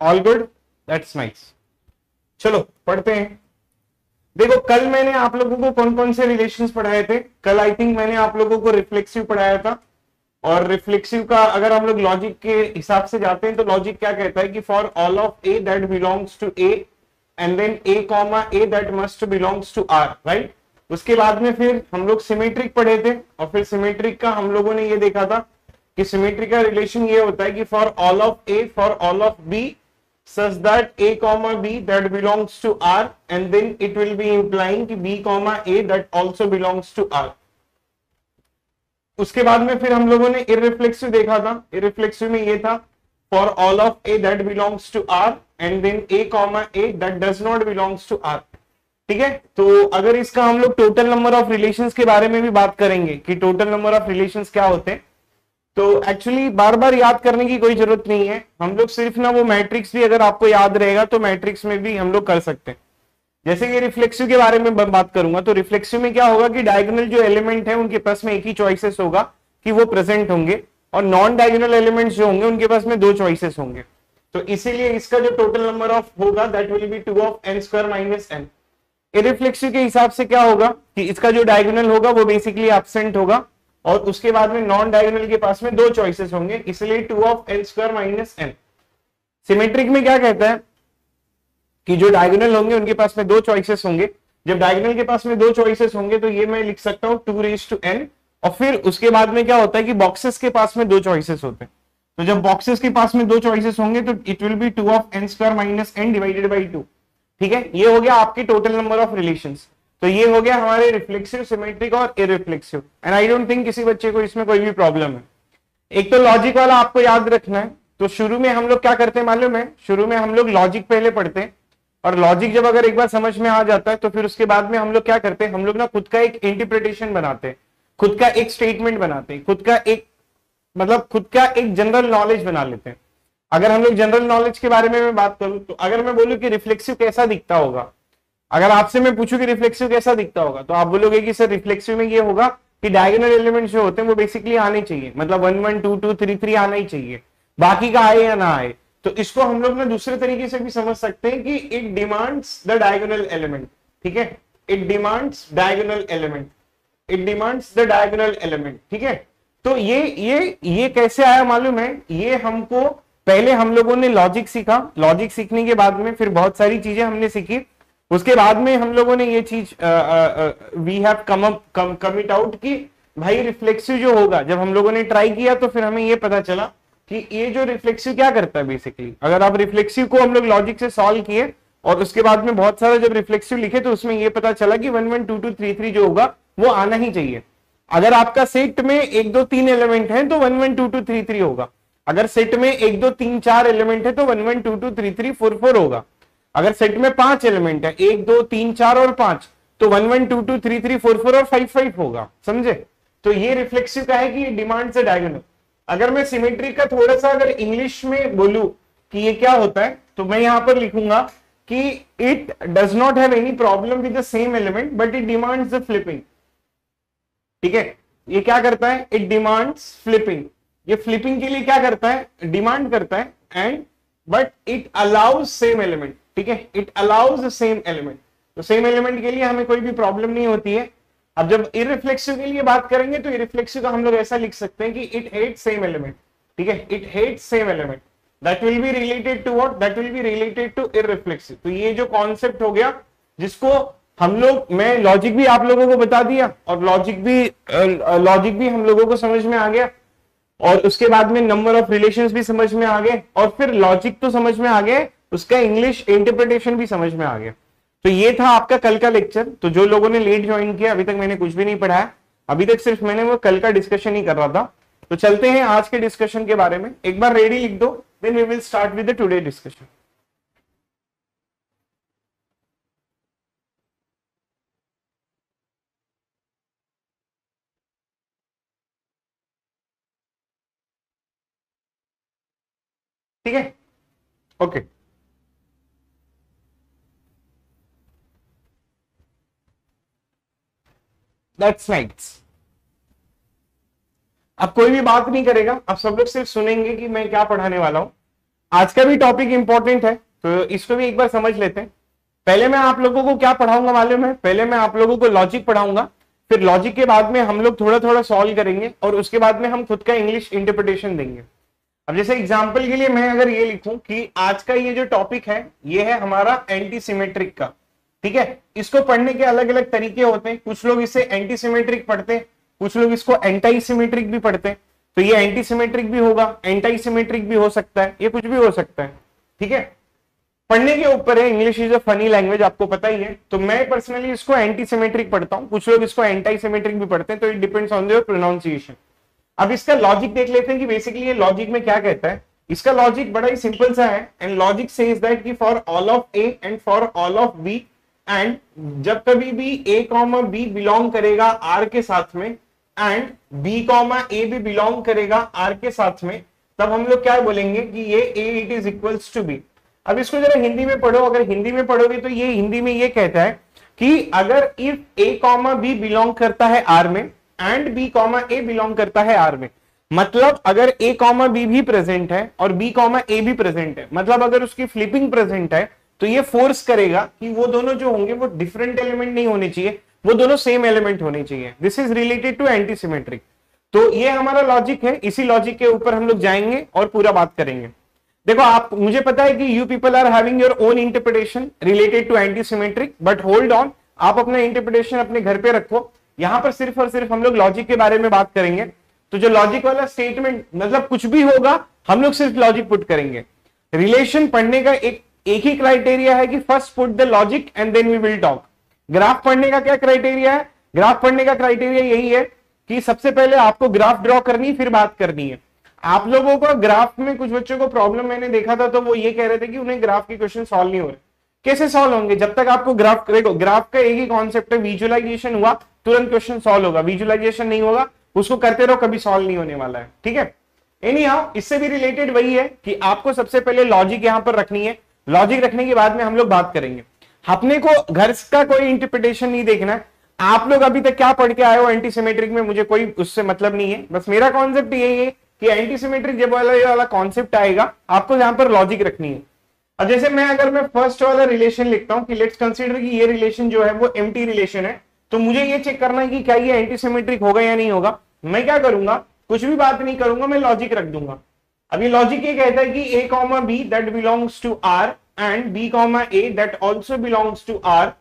All good, that's nice. चलो पढ़ते हैं। देखो कल मैंने आप लोगों को कौन कौन से रिलेशंस पढ़ाए थे। कल आई थिंक मैंने आप लोगों को रिफ्लेक्सिव पढ़ाया था, और रिफ्लेक्सिव का अगर हम लोग लॉजिक के हिसाब से जाते हैं तो लॉजिक क्या कहता है कि for all of A that belongs to A and then A comma A that must belongs to R, right. उसके बाद में फिर हम लोग सिमेट्रिक पढ़े थे, और फिर सिमेट्रिक का हम लोगों ने ये देखा था कि सिमेट्रिक का रिलेशन ये होता है कि for all of A for all of B such that a comma b that belongs to R and then it will be implying कि b comma a that also belongs to R। उसके बाद में फिर हम लोगों ने irreflexive देखा था। इररिफ्लेक्सिव में ये था for all of a that belongs to R and then a comma a that does not belongs to R। ठीक है, तो अगर इसका हम लोग टोटल नंबर ऑफ रिलेशंस के बारे में भी बात करेंगे कि टोटल नंबर ऑफ रिलेशंस क्या होते हैं, तो एक्चुअली बार बार याद करने की कोई जरूरत नहीं है। हम लोग सिर्फ ना वो मैट्रिक्स भी अगर आपको याद रहेगा तो मैट्रिक्स में भी हम लोग कर सकते हैं। जैसे कि रिफ्लेक्सिव के बारे में बात करूंगा तो रिफ्लेक्सिव में क्या होगा कि डायगोनल जो एलिमेंट है उनके पास में एक ही चॉइसेस होगा कि वो प्रेजेंट होंगे, और नॉन डायगोनल एलिमेंट्स जो होंगे उनके पास में दो चॉइसेस होंगे। तो इसीलिए इसका जो टोटल नंबर ऑफ होगा that will be 2 of n square minus n। Irreflexive के हिसाब से क्या होगा कि इसका जो डायगोनल होगा वो बेसिकली एब्सेंट होगा, और उसके बाद में नॉन डायगोनल के पास में दो चॉइसेस होंगे, इसलिए 2 of n square minus n। Symmetric में क्या कहता है कि जो डायगोनल होंगे उनके पास में दो चॉइसेस होंगे। जब डायगोनल के पास में दो चॉइसेस होंगे तो ये मैं लिख सकता हूं 2 रेज टू n, और फिर उसके बाद में क्या होता है कि बॉक्सेस के पास में दो चॉइसेस होते हैं। तो जब बॉक्सेस के पास में दो चॉइसेस होंगे तो it will be 2 of n square minus n divided by 2। ठीक है, ये हो गया आपकी टोटल नंबर ऑफ रिलेशंस। तो ये हो गया हमारे रिफ्लेक्सिव, सिमेट्रिक और irreflexive, and I don't think किसी बच्चे को इसमें कोई भी प्रॉब्लम है। एक तो लॉजिक वाला आपको याद रखना है। तो शुरू में हम लोग क्या करते हैं मालूम है, शुरू में हम लोग लॉजिक पहले पढ़ते हैं, और लॉजिक जब अगर एक बार समझ में आ जाता है तो फिर उसके बाद में हम लोग क्या करते हैं, हम लोग ना खुद का एक इंटरप्रिटेशन बनाते हैं, खुद का एक स्टेटमेंट बनाते हैं, खुद का एक मतलब खुद का एक जनरल नॉलेज बना लेते हैं। अगर हम लोग जनरल नॉलेज के बारे में मैं बात करूं तो अगर मैं बोलूं कि रिफ्लेक्सिव कैसा दिखता होगा, अगर आपसे मैं पूछूं कि रिफ्लेक्सिव कैसा दिखता होगा तो आप बोलोगे कि सर रिफ्लेक्सिव में ये होगा कि डायगोनल एलिमेंट्स जो होते हैं वो बेसिकली आने चाहिए, मतलब 1 1 2 2 3 3 आना ही चाहिए, बाकी का आए या ना आए। तो इसको हम लोग ना दूसरे तरीके से भी समझ सकते हैं कि it demands the diagonal element. ठीक है, it demands diagonal element, it demands the diagonal element. ठीक है, तो ये कैसे आया मालूम है, ये हमको पहले हम लोगों ने लॉजिक सीखा, लॉजिक सीखने के बाद में फिर बहुत सारी चीजें हमने सीखी, उसके बाद में हम लोगों ने ये चीज we have come it out कि भाई रिफ्लेक्सिव जो होगा, जब हम लोगों ने ट्राई किया तो फिर हमें ये पता चला कि ये जो रिफ्लेक्सिव क्या करता है बेसिकली। अगर आप रिफ्लेक्सिव को हम लोग लॉजिक से सॉल्व किए और उसके बाद में बहुत सारा जब रिफ्लेक्सिव लिखे तो उसमें ये पता चला कि 1 1 2 2 3 3 जो होगा वो आना ही चाहिए। अगर आपका सेट में 1 2 3 एलिमेंट है तो 1 1 2 2 3 3 होगा। अगर सेट में 1 2 3 4 एलिमेंट है तो 1 1 2 2 3 3 4 4 होगा। अगर सेट में 5 एलिमेंट है 1 2 3 4 और 5 तो 1 1 2 2 3 3 4 4 और 5 5 होगा। समझे? तो ये रिफ्लेक्सिव का है कि डिमांड से डायगोनल। अगर मैं सिमेट्री का थोड़ा सा अगर इंग्लिश में बोलूं कि ये क्या होता है तो मैं यहां पर लिखूंगा कि it does not have any problem with the same element but it demands the flipping. ठीक है, ये क्या करता है, इट डिमांड्स फ्लिपिंग। ये फ्लिपिंग के लिए क्या करता है, डिमांड करता है, and but it allows same element. ठीक है, it allows the same element. तो सेम एलिमेंट के लिए हमें कोई भी प्रॉब्लम नहीं होती है। अब जब इररिफ्लेक्सिव के लिए बात करेंगे तो इररिफ्लेक्सिव का हम लोग ऐसा लिख सकते हैं कि इट हेट्स सेम एलिमेंट। ठीक है, it hates same element, that will be related to what, that will be related to irreflexive. तो ये जो कॉन्सेप्ट हो गया जिसको हम लोग, मैं लॉजिक भी आप लोगों को बता दिया और लॉजिक भी हम लोगों को समझ में आ गया, और उसके बाद में नंबर ऑफ रिलेशंस भी समझ में आ गए, और फिर लॉजिक तो समझ में आ गए, उसका इंग्लिश इंटरप्रिटेशन भी समझ में आ गया। तो ये था आपका कल का लेक्चर। तो जो लोगों ने लेट ज्वाइन किया, अभी तक मैंने कुछ भी नहीं पढ़ाया, अभी तक सिर्फ मैंने वो कल का डिस्कशन ही कर रहा था। तो चलते हैं आज के डिस्कशन के बारे में। एक बार रेडी लिख दो, then we will start with the today discussion. ठीक है, ओके। That's nice. अब कोई भी बात नहीं करेगा, अब सब लोग सिर्फ सुनेंगे कि मैं क्या पढ़ाने वाला हूं। आज का भी टॉपिक इंपॉर्टेंट है, तो इसको भी एक बार समझ लेते हैं। पहले मैं आप लोगों को क्या पढ़ाऊंगा मालूम है? पहले मैं आप लोगों को लॉजिक पढ़ाऊंगा, फिर लॉजिक के बाद में हम लोग थोड़ा थोड़ा सॉल्व करेंगे और उसके बाद में हम खुद का इंग्लिश इंटरप्रिटेशन देंगे। अब जैसे एग्जांपल के लिए मैं अगर ये लिखूं कि आज का ये जो टॉपिक है ये है हमारा एंटी सिमेट्रिक का, ठीक है। इसको पढ़ने के अलग अलग तरीके होते हैं, कुछ लोग इसे एंटी सिमेट्रिक पढ़ते हैं, कुछ लोग इसको एंटाई सिमेट्रिक भी पढ़ते हैं। तो ये एंटी सिमेट्रिक भी होगा, एंटाई सिमेट्रिक भी हो सकता है, ये कुछ भी हो सकता है, ठीक है। पढ़ने के ऊपर है, English is a funny language, आपको पता ही है। तो मैं पर्सनली इसको एंटी सिमेट्रिक पढ़ता हूं, कुछ लोग इसको एंटाई सिमेट्रिक भी पढ़ते हैं, तो it depends on your pronunciation. अब इसका लॉजिक देख लेते हैं कि बेसिकली ये लॉजिक में क्या कहता है। इसका लॉजिक बड़ा ही सिंपल सा है, एंड लॉजिक सेज दैट कि for all of A and for all of B, and जब कभी भी ए कॉमा बी बिलोंग करेगा आर के साथ में एंड बी कॉमा ए भी बिलोंग करेगा आर के साथ में, तब हम लोग क्या बोलेंगे कि ये a it is equals to b. अब इसको जरा हिंदी में पढ़ो, अगर हिंदी में पढ़ोगे तो ये हिंदी में ये कहता है कि अगर if A comma B belong करता है आर में and B comma A belong करता है आर में, मतलब अगर ए कॉमा बी भी प्रेजेंट है और बी कॉमा ए भी प्रेजेंट है, मतलब अगर उसकी फ्लिपिंग प्रेजेंट है, तो ये फोर्स करेगा कि वो दोनों जो होंगे वो डिफरेंट एलिमेंट नहीं होने चाहिए, वो दोनों सेम एलिमेंट होने चाहिए। This is related to antisymmetric. तो ये हमारा लॉजिक है, इसी लॉजिक के ऊपर हम लोग जाएंगे और पूरा बात करेंगे। देखो आप, मुझे पता है कि you people are having your own interpretation related to antisymmetric, but hold on, आप अपना इंटरप्रिटेशन अपने घर पे रखो। यहां पर सिर्फ और सिर्फ हम लोग लॉजिक के बारे में बात करेंगे। तो जो लॉजिक वाला स्टेटमेंट, मतलब कुछ भी होगा हम लोग सिर्फ लॉजिक पुट करेंगे। रिलेशन पढ़ने का एक ही क्राइटेरिया है कि first put the logic and then we will talk. Graph पढ़ने का क्या क्राइटेरिया है? ग्राफ पढ़ने का क्राइटेरिया यही है कि सबसे पहले आपको ग्राफ ड्रॉ करनी, फिर बात करनी है। आप लोगों को ग्राफ में कुछ बच्चों को प्रॉब्लम मैंने देखा था, तो वो ये कह रहे थे कि उन्हें ग्राफ के क्वेश्चन सॉल्व नहीं हो रहे। कैसे सॉल्व होंगे? जब तक आपको ग्राफ करेगा, ग्राफ का एक ही कॉन्सेप्ट है, विजुअलाइजेशन हुआ तुरंत क्वेश्चन सॉल्व होगा, विजुअलाइजेशन नहीं होगा उसको करते रहो, कभी सॉल्व नहीं होने वाला है, ठीक है। एनी हाउ, इससे भी रिलेटेड वही है कि आपको सबसे पहले लॉजिक यहां पर रखनी है। लॉजिक रखने के बाद में हम लोग बात करेंगे। अपने को घर का कोई इंटरप्रिटेशन नहीं देखना है। आप लोग अभी तक क्या पढ़ के आए हो एंटी सिमेट्रिक में, मुझे कोई उससे मतलब नहीं है। बस मेरा कॉन्सेप्ट यही है कि एंटी सिमेट्रिक जब वाला कॉन्सेप्ट आएगा, आपको यहां पर लॉजिक रखनी है। अब जैसे मैं फर्स्ट वाला रिलेशन लिखता हूं कि लेट्स कंसीडर कि ये रिलेशन जो है वो एम्प्टी रिलेशन है, तो मुझे ये चेक करना है कि क्या ये एंटी सिमेट्रिक होगा या नहीं होगा। मैं क्या करूंगा, कुछ भी बात नहीं करूंगा, मैं लॉजिक रख दूंगा। अभी लॉजिक ये कहता है कि a comma b that belongs to R and B comma A that also belongs to R,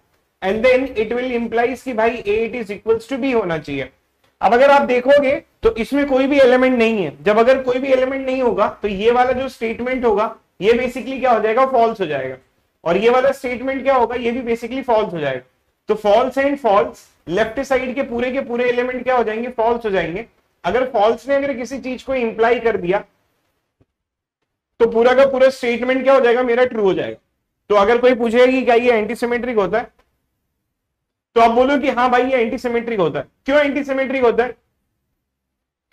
and then it will implies कि भाई a it is equals to b होना चाहिए। अब अगर आप देखोगे तो इसमें कोई भी एलिमेंट नहीं है। जब अगर कोई भी एलिमेंट नहीं होगा तो ये वाला जो स्टेटमेंट होगा ये बेसिकली क्या हो जाएगा, फॉल्स हो जाएगा। और ये वाला स्टेटमेंट क्या होगा, ये भी बेसिकली फॉल्स हो जाएगा। तो false and false, left side के पूरे एलिमेंट क्या हो जाएंगे, फॉल्स हो जाएंगे। अगर फॉल्स ने अगर किसी चीज को इंप्लाई कर दिया तो पूरा का पूरा स्टेटमेंट क्या हो जाएगा, मेरा ट्रू हो जाएगा। तो अगर कोई पूछेगा कि क्या ये एंटी सिमेट्रिक होता है, तो आप बोलो कि हाँ भाई ये एंटी सिमेट्रिक होता है। क्यों एंटी सिमेट्रिक होता है?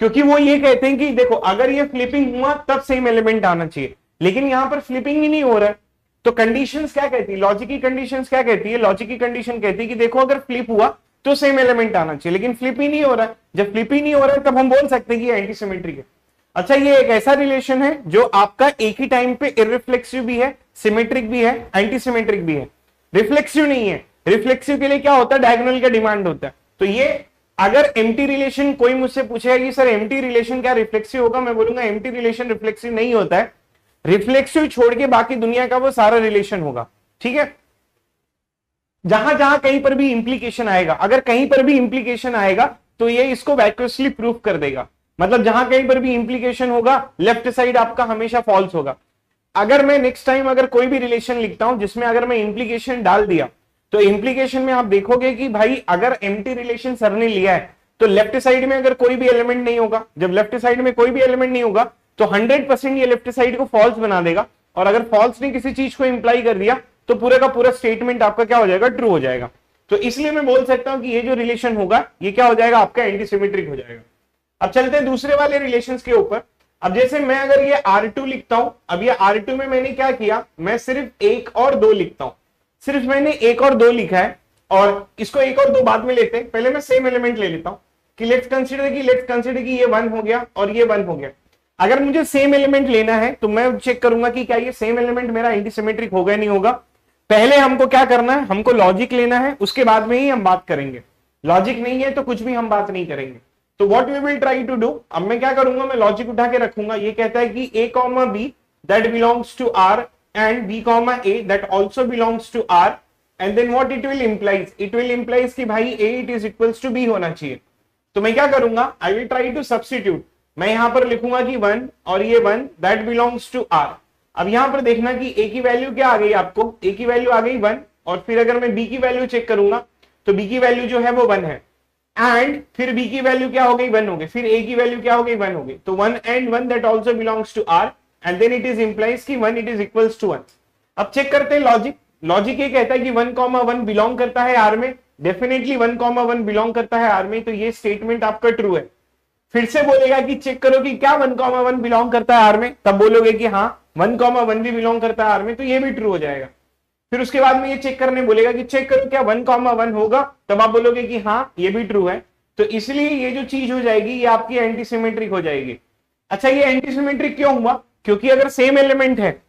क्योंकि वो ये कहते हैं कि देखो अगर ये फ्लिपिंग हुआ तब सेम एलिमेंट आना चाहिए, लेकिन यहां पर फ्लिपिंग ही नहीं हो रहा है। तो कंडीशंस क्या कहती है, लॉजिक की कंडीशंस क्या कहती है? लॉजिक की कंडीशन कहती है कि देखो अगर फ्लिप हुआ तो सेम एलिमेंट आना चाहिए, लेकिन फ्लिप ही नहीं हो रहा है। जब फ्लिप ही नहीं हो रहा है तब हम बोल सकते हैं कि एंटी सिमेट्रिक है। अच्छा, ये एक ऐसा रिलेशन है जो आपका एक ही टाइम पे इररिफ्लेक्सिव भी है, सिमेट्रिक भी है, एंटी सिमेट्रिक भी है। रिफ्लेक्सिव नहीं है। रिफ्लेक्सिव के लिए क्या होता है, डायगोनल का डिमांड होता है। तो ये अगर एम्प्टी रिलेशन, कोई मुझसे पूछेगा कि सर एम्प्टी रिलेशन क्या रिफ्लेक्सिव होगा, मैं बोलूंगा एम्प्टी रिलेशन रिफ्लेक्सिव नहीं होता है। रिफ्लेक्सिव छोड़ के बाकी दुनिया का वो सारा रिलेशन होगा, ठीक है। जहां जहां कहीं पर भी इंप्लीकेशन आएगा, अगर कहीं पर भी इंप्लीकेशन आएगा तो ये इसको वैक्यूअसली प्रूफ कर देगा। मतलब जहां कहीं पर भी इंप्लीकेशन होगा, लेफ्ट साइड आपका हमेशा फॉल्स होगा। अगर मैं नेक्स्ट टाइम अगर कोई भी रिलेशन लिखता हूं जिसमें अगर मैं इंप्लीकेशन डाल दिया, तो इंप्लीकेशन में आप देखोगे कि भाई अगर एम्प्टी रिलेशन सर ने लिया है तो लेफ्ट साइड में अगर कोई भी एलिमेंट नहीं होगा, जब लेफ्ट साइड में कोई भी एलिमेंट नहीं होगा तो 100% ये लेफ्ट साइड को फॉल्स बना देगा। और अगर फॉल्स ने किसी चीज को इंप्लाई कर दिया तो पूरे का पूरा स्टेटमेंट आपका क्या हो जाएगा, ट्रू हो जाएगा। तो इसलिए मैं बोल सकता हूं कि ये जो रिलेशन होगा ये क्या हो जाएगा, आपका एंटी सिमेट्रिक हो जाएगा। अब चलते हैं दूसरे वाले रिलेशंस के ऊपर। अब जैसे मैं अगर ये R2 लिखता हूं, अब ये R2 में मैंने क्या किया, मैं सिर्फ 1 और 2 लिखता हूं। सिर्फ मैंने 1 और 2 लिखा है, और इसको 1 और 2 बाद में लेते हैं। पहले मैं सेम एलिमेंट ले लेता हूं कि लेट्स कंसीडर कि ये 1 हो गया और ये 1 हो गया। अगर मुझे सेम एलिमेंट लेना है तो मैं चेक करूंगा कि क्या ये सेम एलिमेंट मेरा एंटीसिमेट्रिक होगा नहीं होगा। पहले हमको क्या करना है, हमको लॉजिक लेना है, उसके बाद में ही हम बात करेंगे। लॉजिक नहीं है तो कुछ भी हम बात नहीं करेंगे। तो what we will try to do, अब मैं क्या करूंगा, मैं लॉजिक उठा के रखूंगा। ये कहता है कि a comma b that belongs to r and b comma a that also belongs to r, and then what it will implies, it will implies कि भाई a it is equals to b होना चाहिए। तो मैं क्या करूंगा, I will try to substitute. मैं यहां पर लिखूंगा कि 1 और ये 1 दैट बिलोंग्स टू r। अब यहां पर देखना कि a की वैल्यू क्या आ गई, आपको a की वैल्यू आ गई 1, और फिर अगर मैं b की वैल्यू चेक करूंगा तो b की वैल्यू जो है वो 1 है, एंड फिर b की वैल्यू क्या हो गई 1 हो गई, फिर a की वैल्यू क्या हो गई 1 हो गई। तो 1 and 1 that also belongs to r, and then it is implies कि 1 इट इज इक्वल्स टू 1। अब चेक करते हैं लॉजिक। लॉजिक ये कहता है कि 1 कॉमा 1 बिलोंग करता है r में, डेफिनेटली 1 कॉमा 1 बिलोंग करता है r में, तो ये स्टेटमेंट आपका ट्रू है। फिर से बोलेगा कि चेक करो कि क्या 1 कॉमा 1 बिलोंग करता है r में, तब बोलोगे कि हाँ 1 कॉमा 1 भी बिलोंग करता है r में, तो ये भी ट्रू हो जाएगा। फिर उसके बाद में ये चेक करने बोलेगा कि चेक करो क्या 1 कॉमा 1 होगा, तब आप बोलोगे कि हाँ ये भी ट्रू है। तो इसलिए ये जो चीज हो जाएगी ये आपकी एंटीसिमेट्रिक हो जाएगी। अच्छा, ये एंटीसिमेट्रिक क्यों हुआ, क्योंकि अगर सेम एलिमेंट है,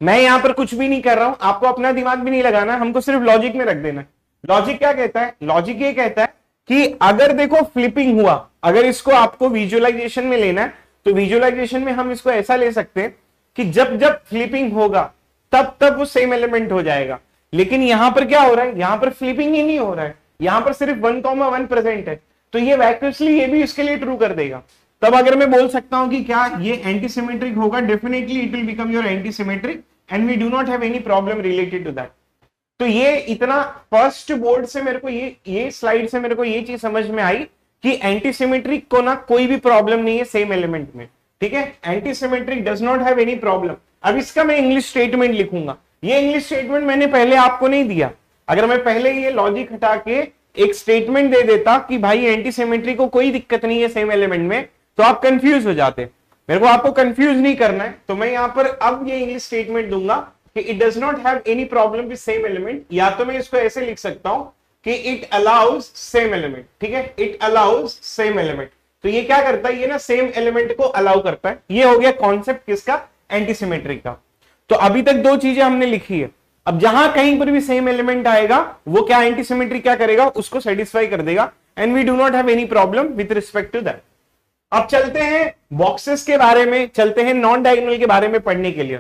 मैं यहां पर कुछ भी नहीं कर रहा हूं, आपको अपना दिमाग भी नहीं लगाना, हमको सिर्फ लॉजिक में रख देना है। लॉजिक क्या कहता है, लॉजिक ये कहता है कि अगर देखो फ्लिपिंग हुआ, अगर इसको आपको विजुअलाइजेशन में लेना है तो विजुअलाइजेशन में हम इसको ऐसा ले सकते हैं कि जब जब फ्लिपिंग होगा तब तब वो सेम एलिमेंट हो जाएगा। लेकिन यहां पर क्या हो रहा है, यहां पर फ्लिपिंग ही नहीं हो रहा है, यहां पर सिर्फ 1 कॉमा 1 प्रेजेंट है, तो ये वैक्यूअसली ये भी इसके लिए ट्रू कर देगा। तब अगर मैं बोल सकता हूं कि क्या ये एंटीसिमेट्रिक होगा, definitely it will become your antisymmetric and we do not have any problem related to that. तो ये इतना फर्स्ट बोर्ड से मेरे को ये स्लाइड से मेरे को ये चीज समझ में आई कि एंटीसिमेट्रिक को ना कोई भी प्रॉब्लम नहीं है सेम एलिमेंट में, ठीक है। Antisymmetric does not have any problem. अब इसका मैं इंग्लिश स्टेटमेंट लिखूंगा, ये इंग्लिश स्टेटमेंट मैंने पहले आपको नहीं दिया। अगर मैं पहले ये लॉजिक हटा के एक स्टेटमेंट दे देता कि भाई एंटीसिमेट्री को कोई दिक्कत नहीं है सेम एलिमेंट में, तो आप कंफ्यूज हो जाते। मेरे को आपको कंफ्यूज नहीं करना है, तो मैं यहां पर अब ये इंग्लिश स्टेटमेंट दूंगा कि it does not have any problem with same element, या तो मैं इसको ऐसे लिख सकता हूं कि इट अलाउज सेम एलिमेंट, ठीक है, इट अलाउज सेम एलिमेंट। तो ये क्या करता है, ये ना सेम एलिमेंट को अलाउ करता है। ये हो गया कॉन्सेप्ट किसका, एंटीसिमेट्रिक का। तो अभी तक दो चीजें हमने लिखी है। अब जहां कहीं पर भी सेम एलिमेंट आएगा वो क्या एंटीसिमेट्री क्या करेगा, उसको सेटिस्फाई कर देगा, and we do not have any problem with respect to that. अब चलते हैं बॉक्सेस के बारे में, चलते हैं नॉन डायगोनल के बारे में पढ़ने के लिए।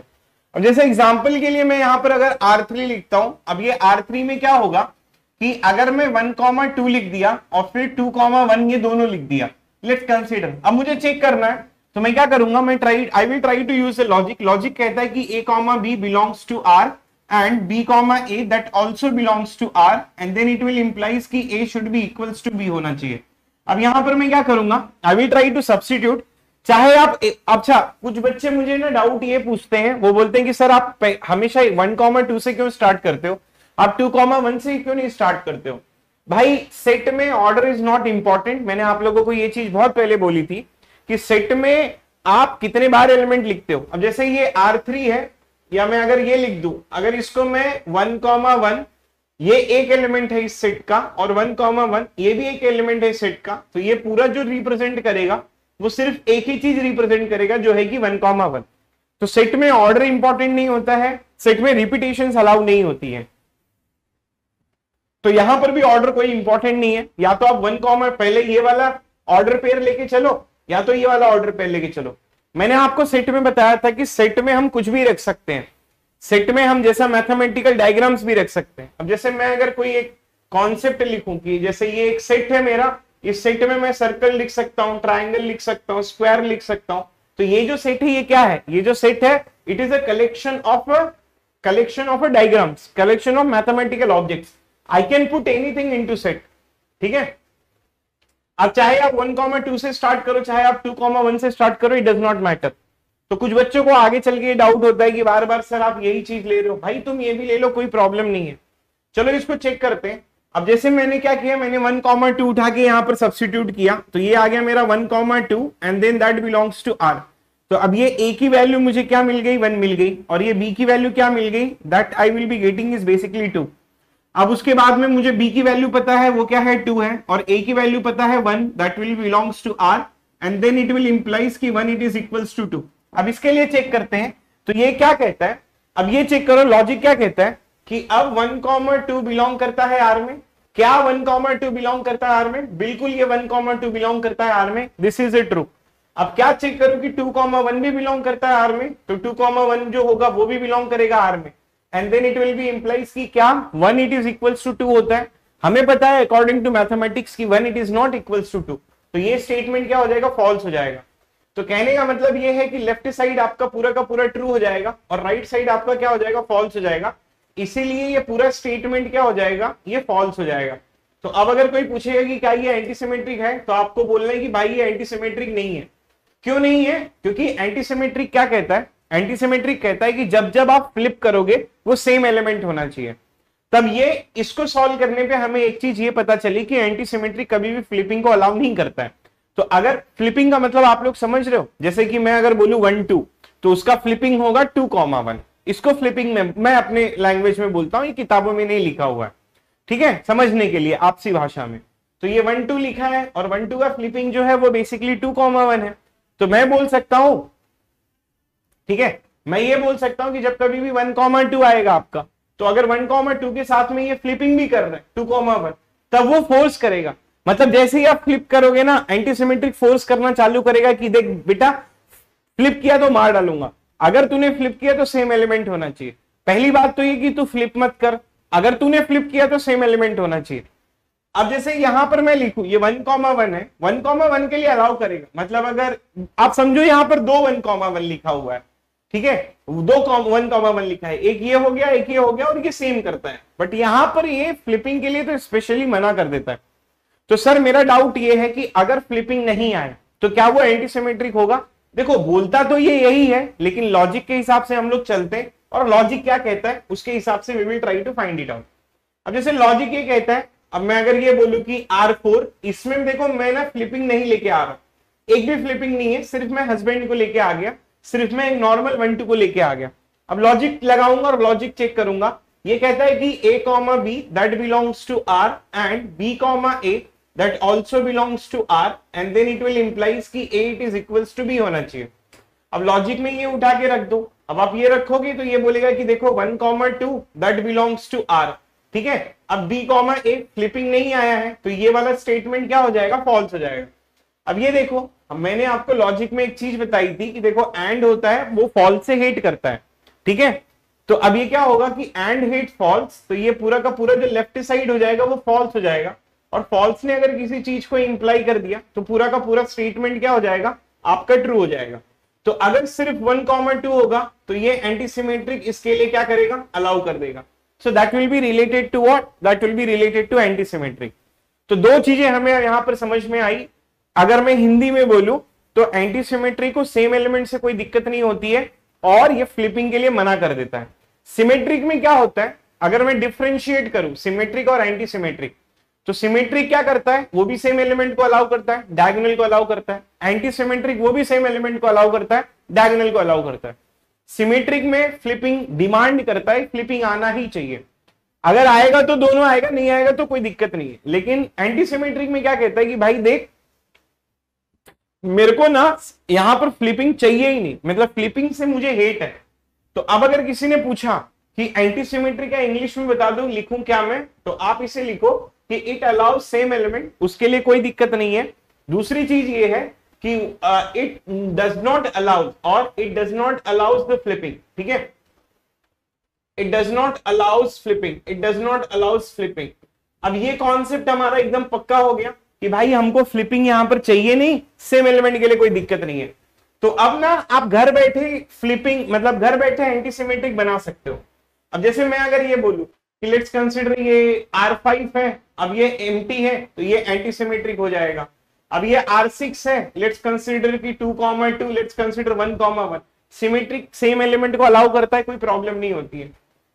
अब जैसे एग्जांपल के लिए मैं यहां पर अगर R3 लिखता हूं, अब ये R3 में क्या होगा कि अगर मैं 1,2 लिख दिया और फिर 2,1 ये दोनों लिख दिया, लेट्स कंसीडर। अब मुझे चेक करना है तो मैं क्या करूंगा, I will try to use logic. Logic कहता है कि a comma b belongs to r and b comma a that also belongs to r, and then it will implies कि a should be equals to b होना चाहिए। अब यहां पर मैं क्या करूंगा, I will try to substitute. चाहे आप अच्छा, कुछ बच्चे मुझे ना डाउट ये पूछते हैं, वो बोलते हैं कि सर आप हमेशा 1,2 से क्यों स्टार्ट करते हो, आप 2,1 से क्यों नहीं स्टार्ट करते हो। भाई सेट में ऑर्डर इज नॉट इंपॉर्टेंट। मैंने आप लोगों को ये चीज बहुत पहले बोली थी कि सेट में आप कितने बार एलिमेंट लिखते हो। अब जैसे ये R3 है, या मैं अगर ये लिख दूं, अगर इसको मैं 1,1 ये एक एलिमेंट है इस सेट का, और 1,1 ये भी एक एलिमेंट है इस सेट का, तो ये पूरा जो रिप्रेजेंट करेगा वो सिर्फ एक ही चीज रिप्रेजेंट करेगा जो है कि 1,1। तो सेट में ऑर्डर इंपॉर्टेंट नहीं होता है, सेट में रिपीटेशंस अलाउ नहीं होती है। तो यहां पर भी ऑर्डर कोई इंपॉर्टेंट नहीं है, या तो आप 1, पहले ये वाला ऑर्डर पेयर लेके चलो, या तो ये वाला ऑर्डर पेयर लेके चलो। मैंने आपको सेट में बताया था कि सेट में हम कुछ भी रख सकते हैं, सेट में हम जैसा मैथमेटिकल डायग्राम्स भी रख सकते हैं। अब जैसे मैं अगर कोई एक कॉन्सेप्ट लिखूं कि जैसे ये एक सेट है मेरा, इस सेट में मैं सर्कल लिख सकता हूं, ट्राइंगल लिख सकता हूं, स्क्वायर लिख सकता हूं। तो ये जो सेट है ये क्या है, ये जो सेट है it is a collection of diagrams, collection of mathematical objects. I can put anything into set, ठीक है। अब चाहे आप 1,2 से स्टार्ट करो, चाहे आप 2,1 से स्टार्ट करो, इट डज नॉट मैटर। तो कुछ बच्चों को आगे चल के डाउट होता है कि बार बार सर आप यही चीज ले रहे हो। भाई तुम ये भी ले लो, कोई प्रॉब्लम नहीं है। चलो इसको चेक करते हैं। अब जैसे मैंने क्या किया, मैंने 1,2 उठा के यहां पर सब्स्टिट्यूट किया, तो ये आ गया मेरा 1,2 and then that belongs to r। तो अब ये a की वैल्यू मुझे क्या मिल गई, 1 मिल गई, और ये b की वैल्यू क्या मिल गई, that I will be getting is basically 2। अब उसके बाद में मुझे b की वैल्यू पता है वो क्या है, 2 है, और a की वैल्यू पता है 1, that will belongs to r, and then it will implies कि 1 इट इज इक्वल्स टू 2। अब इसके लिए चेक करते हैं, तो ये क्या कहता है, अब ये चेक करो लॉजिक क्या कहता है कि अब 1,2 बिलोंग करता है आर में। क्या 1,2 बिलोंग करता है आर में? बिल्कुल ये 1,2 बिलोंग करता है आर में, दिस इज ए ट्रू। अब क्या चेक करूं कि 2,1 भी बिलोंग करता है आर में, तो 2,1 जो होगा वो भी बिलोंग करेगा आर में, and then it will be implies कि क्या 1 इट इज इक्वल्स टू 2 होता है। हमें पता है अकॉर्डिंग टू मैथमेटिक्स की 1 it is not equals to 2, तो ये स्टेटमेंट क्या हो जाएगा, फॉल्स हो जाएगा। तो कहने का मतलब ये है कि लेफ्ट साइड आपका पूरा का पूरा ट्रू हो जाएगा और राइट साइड आपका क्या हो जाएगा, फॉल्स हो जाएगा। इसीलिए ये पूरा स्टेटमेंट क्या हो जाएगा, ये फॉल्स हो जाएगा। तो अब अगर कोई पूछेगा कि क्या ये एंटीसिमेट्रिक है, तो आपको बोलना है कि भाई ये एंटीसिमेट्रिक नहीं है। क्यों नहीं है? क्योंकि एंटीसिमेट्रिक क्या कहता है, एंटीसिमेट्रिक कहता है कि जब जब आप फ्लिप करोगे वो सेम एलिमेंट होना चाहिए। तब ये इसको सॉल्व करने पे हमें एक चीज ये पता चली कि एंटीसिमेट्रिक कभी भी फ्लिपिंग को अलाउ नहीं करता है। तो अगर फ्लिपिंग का मतलब आप लोग समझ रहे हो, जैसे कि मैं अगर बोलूं 1 2, तो उसका फ्लिपिंग होगा 2,1। इसको फ्लिपिंग में मैं अपने लैंग्वेज में बोलता हूं, ये किताबों में नहीं लिखा हुआ है, ठीक है, समझने के लिए आपसी भाषा में। तो ये 1 2 लिखा है और 1 2 का फ्लिपिंग जो है वो बेसिकली 2,1 है। तो मैं बोल सकता हूं, ठीक है, मैं ये बोल सकता हूं कि जब कभी भी 1,2 आएगा आपका, तो अगर 1,2 के साथ में ये फ्लिपिंग भी कर रहे हैं 2,1, तब वो फोर्स करेगा। मतलब जैसे ही आप फ्लिप करोगे ना, एंटीसिमेट्रिक फोर्स करना चालू करेगा कि देख बेटा फ्लिप किया तो मार डालूंगा, अगर तूने फ्लिप किया तो सेम एलिमेंट होना चाहिए। पहली बात तो ये कि तू फ्लिप मत कर, अगर तूने फ्लिप किया तो सेम एलिमेंट होना चाहिए। अब जैसे यहां पर मैं लिखूं ये 1,1 है, 1,1 के लिए अलाउ करेगा, मतलब अगर आप समझो यहां पर 2 1,1 लिखा हुआ है, ठीक है, 2 1,1 लिखा है, एक ये हो गया एक ये हो गया और ये सेम करता है, बट यहां पर ये फ्लिपिंग के लिए तो स्पेशली मना कर देता है। तो सर मेरा डाउट ये है कि अगर फ्लिपिंग नहीं आए तो क्या वो एंटीसिमेट्रिक होगा? देखो बोलता तो ये यही है, लेकिन लॉजिक के हिसाब से हम लोग चलते हैं और लॉजिक क्या कहता है उसके हिसाब से we will try to find it out. अब जैसे लॉजिक ये कहता है, अब मैं अगर ये बोलूं कि R4, इसमें देखो मैं ना फ्लिपिंग नहीं लेके आ रहा, एक भी फ्लिपिंग नहीं है, सिर्फ मैं हस्बैंड को लेके आ गया, सिर्फ मैं एक नॉर्मल 1 2 को लेके आ गया। अब लॉजिक लगाऊंगा और लॉजिक चेक करूंगा, ये कहता है कि A, B that belongs to R and B, A that also belongs to R and then it will implies कि A it is equals to B होना चाहिए। अब लॉजिक में ये उठा के रख दो, अब आप ये रखोगे तो ये बोलेगा कि देखो 1, 2 that belongs to R, ठीक है। अब B, A फ्लिपिंग नहीं आया है, तो ये वाला स्टेटमेंट क्या हो जाएगा, फॉल्स हो जाएगा। अब ये देखो, अब मैंने आपको लॉजिक में एक चीज बताई थी कि देखो एंड होता है वो फॉल्स से हेट करता है, ठीक है। तो अब ये क्या होगा कि एंड हेट फॉल्स, तो ये पूरा का पूरा जो लेफ्ट साइड हो जाएगा वो फॉल्स हो जाएगा, और फॉल्स ने अगर किसी चीज को इंप्लाई कर दिया तो पूरा का पूरा स्टेटमेंट क्या हो जाएगा, आपका ट्रू हो जाएगा। तो अगर सिर्फ 1, 2 होगा तो ये एंटीसिमेट्रिक इसके लिए क्या करेगा, अलाउ कर देगा। So that will be related to what, that will be related to antisymmetric. तो दो चीजें हमें यहां पर समझ में आई। अगर मैं हिंदी में बोलूं तो एंटीसिमेट्रिक को सेम एलिमेंट से कोई दिक्कत नहीं होती है और ये फ्लिपिंग के लिए मना कर देता है। सिमेट्रिक में क्या होता है, अगर मैं डिफरेंशिएट करूं सिमेट्रिक और एंटीसिमेट्रिक, तो सिमेट्रिक क्या करता है, वो भी सेम एलिमेंट को अलाउ करता है, डायगोनल को अलाउ करता है। एंटीसिमेट्रिक वो भी सेम एलिमेंट को अलाउ करता है, डायगोनल को अलाउ करता है। सिमेट्रिक में फ्लिपिंग डिमांड करता है, फ्लिपिंग आना ही चाहिए, अगर आएगा तो दोनों आएगा, नहीं आएगा तो कोई दिक्कत नहीं है। लेकिन एंटीसिमेट्रिक में क्या कहता है कि भाई देख मेरे को ना यहां पर फ्लिपिंग चाहिए ही नहीं, मतलब फ्लिपिंग से मुझे हेट है। तो अब अगर किसी ने पूछा कि एंटीसिमेट्रिक का इंग्लिश में बता दूं, लिखूं क्या मैं, तो आप इसे लिखो कि इट अलाउज सेम एलिमेंट, उसके लिए कोई दिक्कत नहीं है। दूसरी चीज ये है कि इट डज नॉट अलाउज और it does not allows the flipping, ठीक है, it does not allows flipping, it does not allows flipping. अब ये कॉन्सेप्ट हमारा एकदम पक्का हो गया कि भाई हमको फ्लिपिंग यहां पर चाहिए नहीं, सेम एलिमेंट के लिए कोई दिक्कत नहीं है। तो अब ना आप घर बैठे फ्लिपिंग मतलब घर बैठे एंटीसिमेट्रिक बना सकते हो। अब जैसे मैं अगर ये बोलूं कि लेट्स कंसीडर ये R5 है, अब ये एम्प्टी है तो ये एंटीसिमेट्रिक हो जाएगा। अब ये R6 है, लेट्स कंसीडर कि 2, 2, let's consider 1, 1 symmetric, same element को अलाउ करता है, कोई प्रॉब्लम नहीं होती है।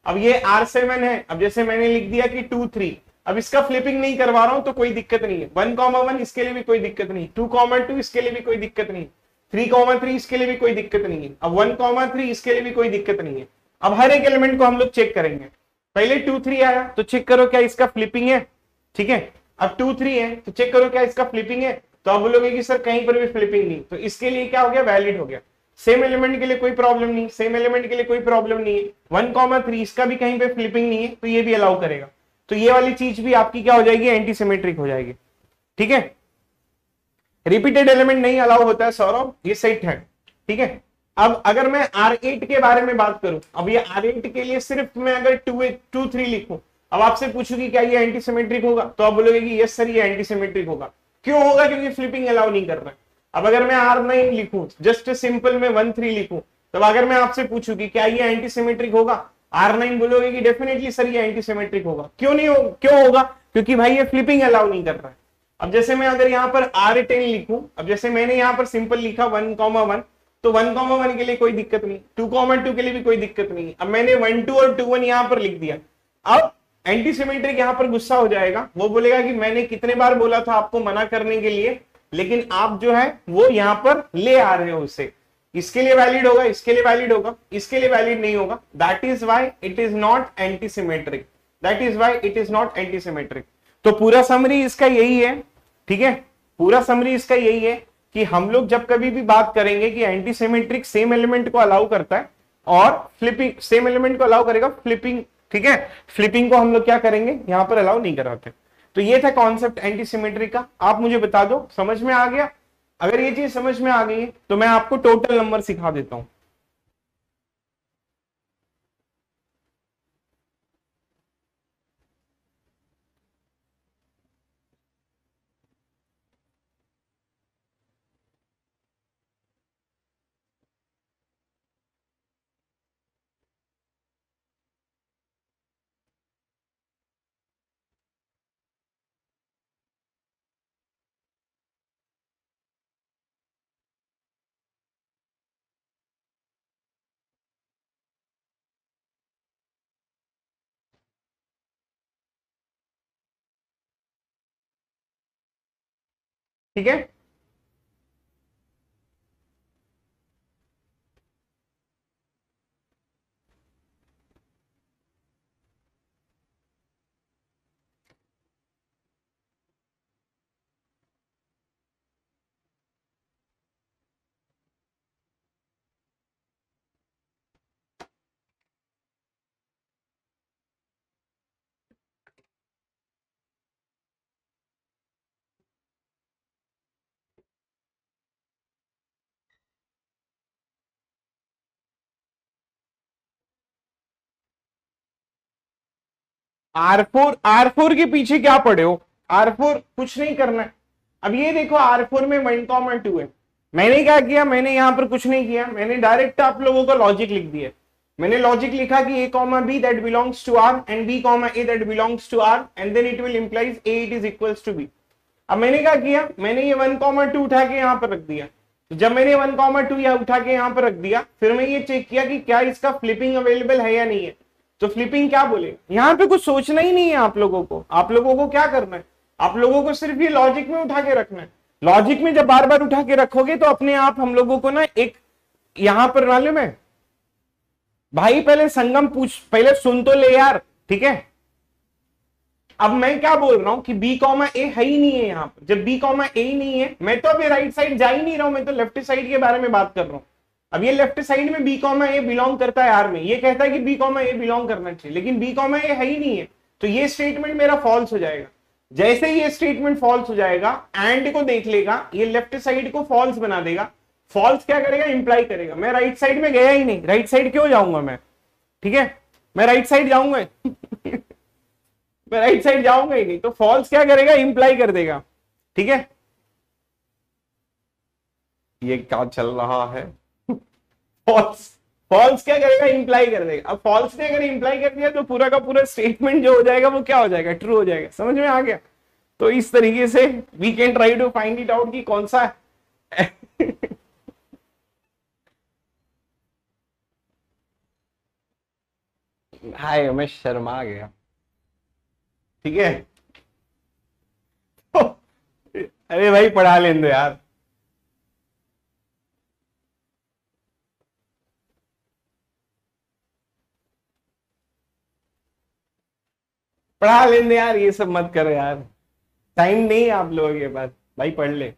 अब ये R7 है, अब जैसे मैंने लिख दिया कि 2, 3, अब इसका फ्लिपिंग नहीं करवा रहा हूं तो कोई दिक्कत नहीं है। 1, 1 इसके लिए भी कोई दिक्कत नहीं, 2, 2 इसके लिए भी कोई दिक्कत नहीं, 3, 3 इसके लिए भी कोई दिक्कत नहीं है। अब 1, 3 इसके लिए भी कोई दिक्कत नहीं है। अब हर एक एलिमेंट को हम लोग चेक करेंगे। पहले 2, 3 आया तो चेक करो क्या इसका फ्लिपिंग है, ठीक है। अब 2, 3 है तो चेक करो क्या इसका फ्लिपिंग है। तो आप बोलोगे कि सर कहीं पर भी फ्लिपिंग नहीं, तो इसके लिए क्या हो गया, वैलिड हो गया। सेम एलिमेंट के लिए कोई प्रॉब्लम नहीं, सेम एलिमेंट के लिए कोई प्रॉब्लम नहीं है, 1,3 इसका भी कहीं पे फ्लिपिंग नहीं है, तो ये भी अलाउ करेगा। तो ये वाली चीज भी आपकी क्या हो जाएगी, एंटी सिमेट्रिक हो जाएगी। ठीक है, रिपीटेड एलिमेंट नहीं अलाउ होता है सौरभ, ये सेट है। ठीक है, अब अगर मैं R8 के बारे में बात करूं, अब ये R8 के लिए सिर्फ मैं अगर 2 3 लिखूं, अब आपसे पूछूंगी क्या ये एंटी सिमेट्रिक होगा, तो आप बोलोगे कि यस सर ये एंटी सिमेट्रिक होगा। क्यों होगा, क्योंकि फ्लिपिंग अलाउ नहीं कर रहा है। अब अगर मैं R9 लिखूं, जस्ट सिंपल में 1 3 लिखूं, तब अगर मैं आपसे पूछूं कि क्या ये एंटी सिमेट्रिक होगा, R9 बोलोगे कि डेफिनेटली सर ये एंटी सिमेट्रिक होगा। क्यों नहीं हो, क्यों होगा, क्योंकि भाई ये फ्लिपिंग अलाउ नहीं कर रहा है। अब जैसे मैं अगर यहाँ पर R10 लिखूं, अब जैसे मैंने यहाँ पर सिंपल लिखा 1,1, तो 1,1 के लिए कोई दिक्कत नहीं, 2,2 के लिए भी कोई दिक्कत नहीं। अब मैंने 1 2 और 2 1 यहाँ पर लिख दिया, अब एंटी सिमेट्रिक यहाँ पर गुस्सा हो जाएगा, वो बोलेगा कि मैंने कितने बार बोला था आपको मना करने के लिए, लेकिन आप जो है वो यहाँ पर ले आ रहे हो उसे। इसके लिए वैलिड होगा, इसके लिए वैलिड होगा, इसके लिए वैलिड नहीं होगा। That is why it is not anti symmetric, that is why it is not anti symmetric. तो पूरा समरी इसका यही है। ठीक है, पूरा समरी इसका यही है कि हम लोग जब कभी भी बात करेंगे कि एंटी सिमेट्रिक सेम एलिमेंट को अलाउ करता है और फ्लिपिंग सेम एलिमेंट को अलाउ करेगा, फ्लिपिंग, ठीक है, फ्लिपिंग को हम लोग क्या करेंगे, यहां पर अलाउ नहीं कराते। तो ये था कॉन्सेप्ट एंटी सिमेट्रिक का। आप मुझे बता दो समझ में आ गया? अगर ये चीज समझ में आ गई है तो मैं आपको टोटल नंबर सिखा देता हूं। ठीक है, R4 के पीछे क्या पड़े हो? R4 कुछ नहीं करना है। अब ये देखो R4 में 1,2 है, मैंने क्या किया, मैंने यहां पर कुछ नहीं किया, मैंने डायरेक्ट आप लोगों का लॉजिक लिख दिया। मैंने लॉजिक लिखा कि a comma b that belongs to r and b comma a that belongs to r and then it will implies a it is equals to b। अब मैंने क्या किया, मैंने ये 1,2 उठा के यहां पर रख दिया। तो जब मैंने 1,2 या उठा के यहां पर रख दिया, फिर मैं ये चेक किया कि क्या इसका फ्लिपिंग अवेलेबल है या नहीं है। तो फ्लिपिंग क्या बोले, यहां पे कुछ सोचना ही नहीं है आप लोगों को। आप लोगों को क्या करना है, आप लोगों को सिर्फ ये लॉजिक में उठा के रखना है। लॉजिक में जब बार बार उठा के रखोगे तो अपने आप हम लोगों को ना एक यहां पर मालूम है भाई, पहले संगम पूछ, पहले सुन तो ले यार। ठीक है, अब मैं क्या बोल रहा हूं कि b कॉमा ए है ही नहीं है यहां पर। जब b कॉमा ए ही नहीं है, मैं तो अभी राइट साइड जा ही नहीं रहा हूं, मैं तो लेफ्ट साइड के बारे में बात कर रहा हूं। अब ये लेफ्ट साइड में b कॉमा ए बिलोंग करता है आर में, ये कहता है कि b कॉमा ए बिलोंग करना चाहिए, लेकिन b कॉमा ए है ही नहीं है, तो ये स्टेटमेंट मेरा फॉल्स हो जाएगा। जैसे ही ये स्टेटमेंट फॉल्स हो जाएगा, एंड को देख लेगा, ये लेफ्ट साइड को फॉल्स बना देगा। फॉल्स क्या करेगा, इंप्लाई करेगा। मैं राइट साइड में गया ही नहीं, राइट साइड क्यों जाऊंगा मैं? ठीक है, मैं राइट साइड जाऊंगा मैं राइट साइड जाऊंगा ही नहीं, तो फॉल्स क्या करेगा, इंप्लाई कर देगा। ठीक है, ये क्या चल रहा है फॉल्स, फॉल्स क्या करेगा, इंप्लाई कर देगा। अब फॉल्स ने अगर इंप्लाई कर दिया तो पूरा का पूरा स्टेटमेंट जो हो जाएगा वो क्या हो जाएगा, ट्रू हो जाएगा। समझ में आ गया? तो इस तरीके से we can try to find it out कि कौन सा हाय, मैं शर्मा गया। ठीक है अरे भाई पढ़ा लेने दो यार, पढ़ा लेने दो यार, ये सब मत करो यार, टाइम नहीं है आप लोगों के पास। भाई पढ़ ले।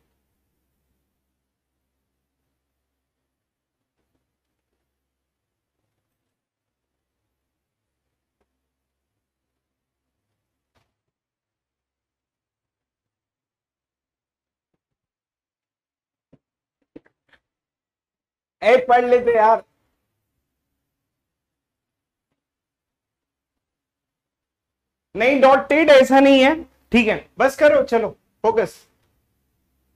ए पढ़ लेते यार। नहीं डॉटेड ऐसा नहीं है, ठीक है बस करो, चलो फोकस।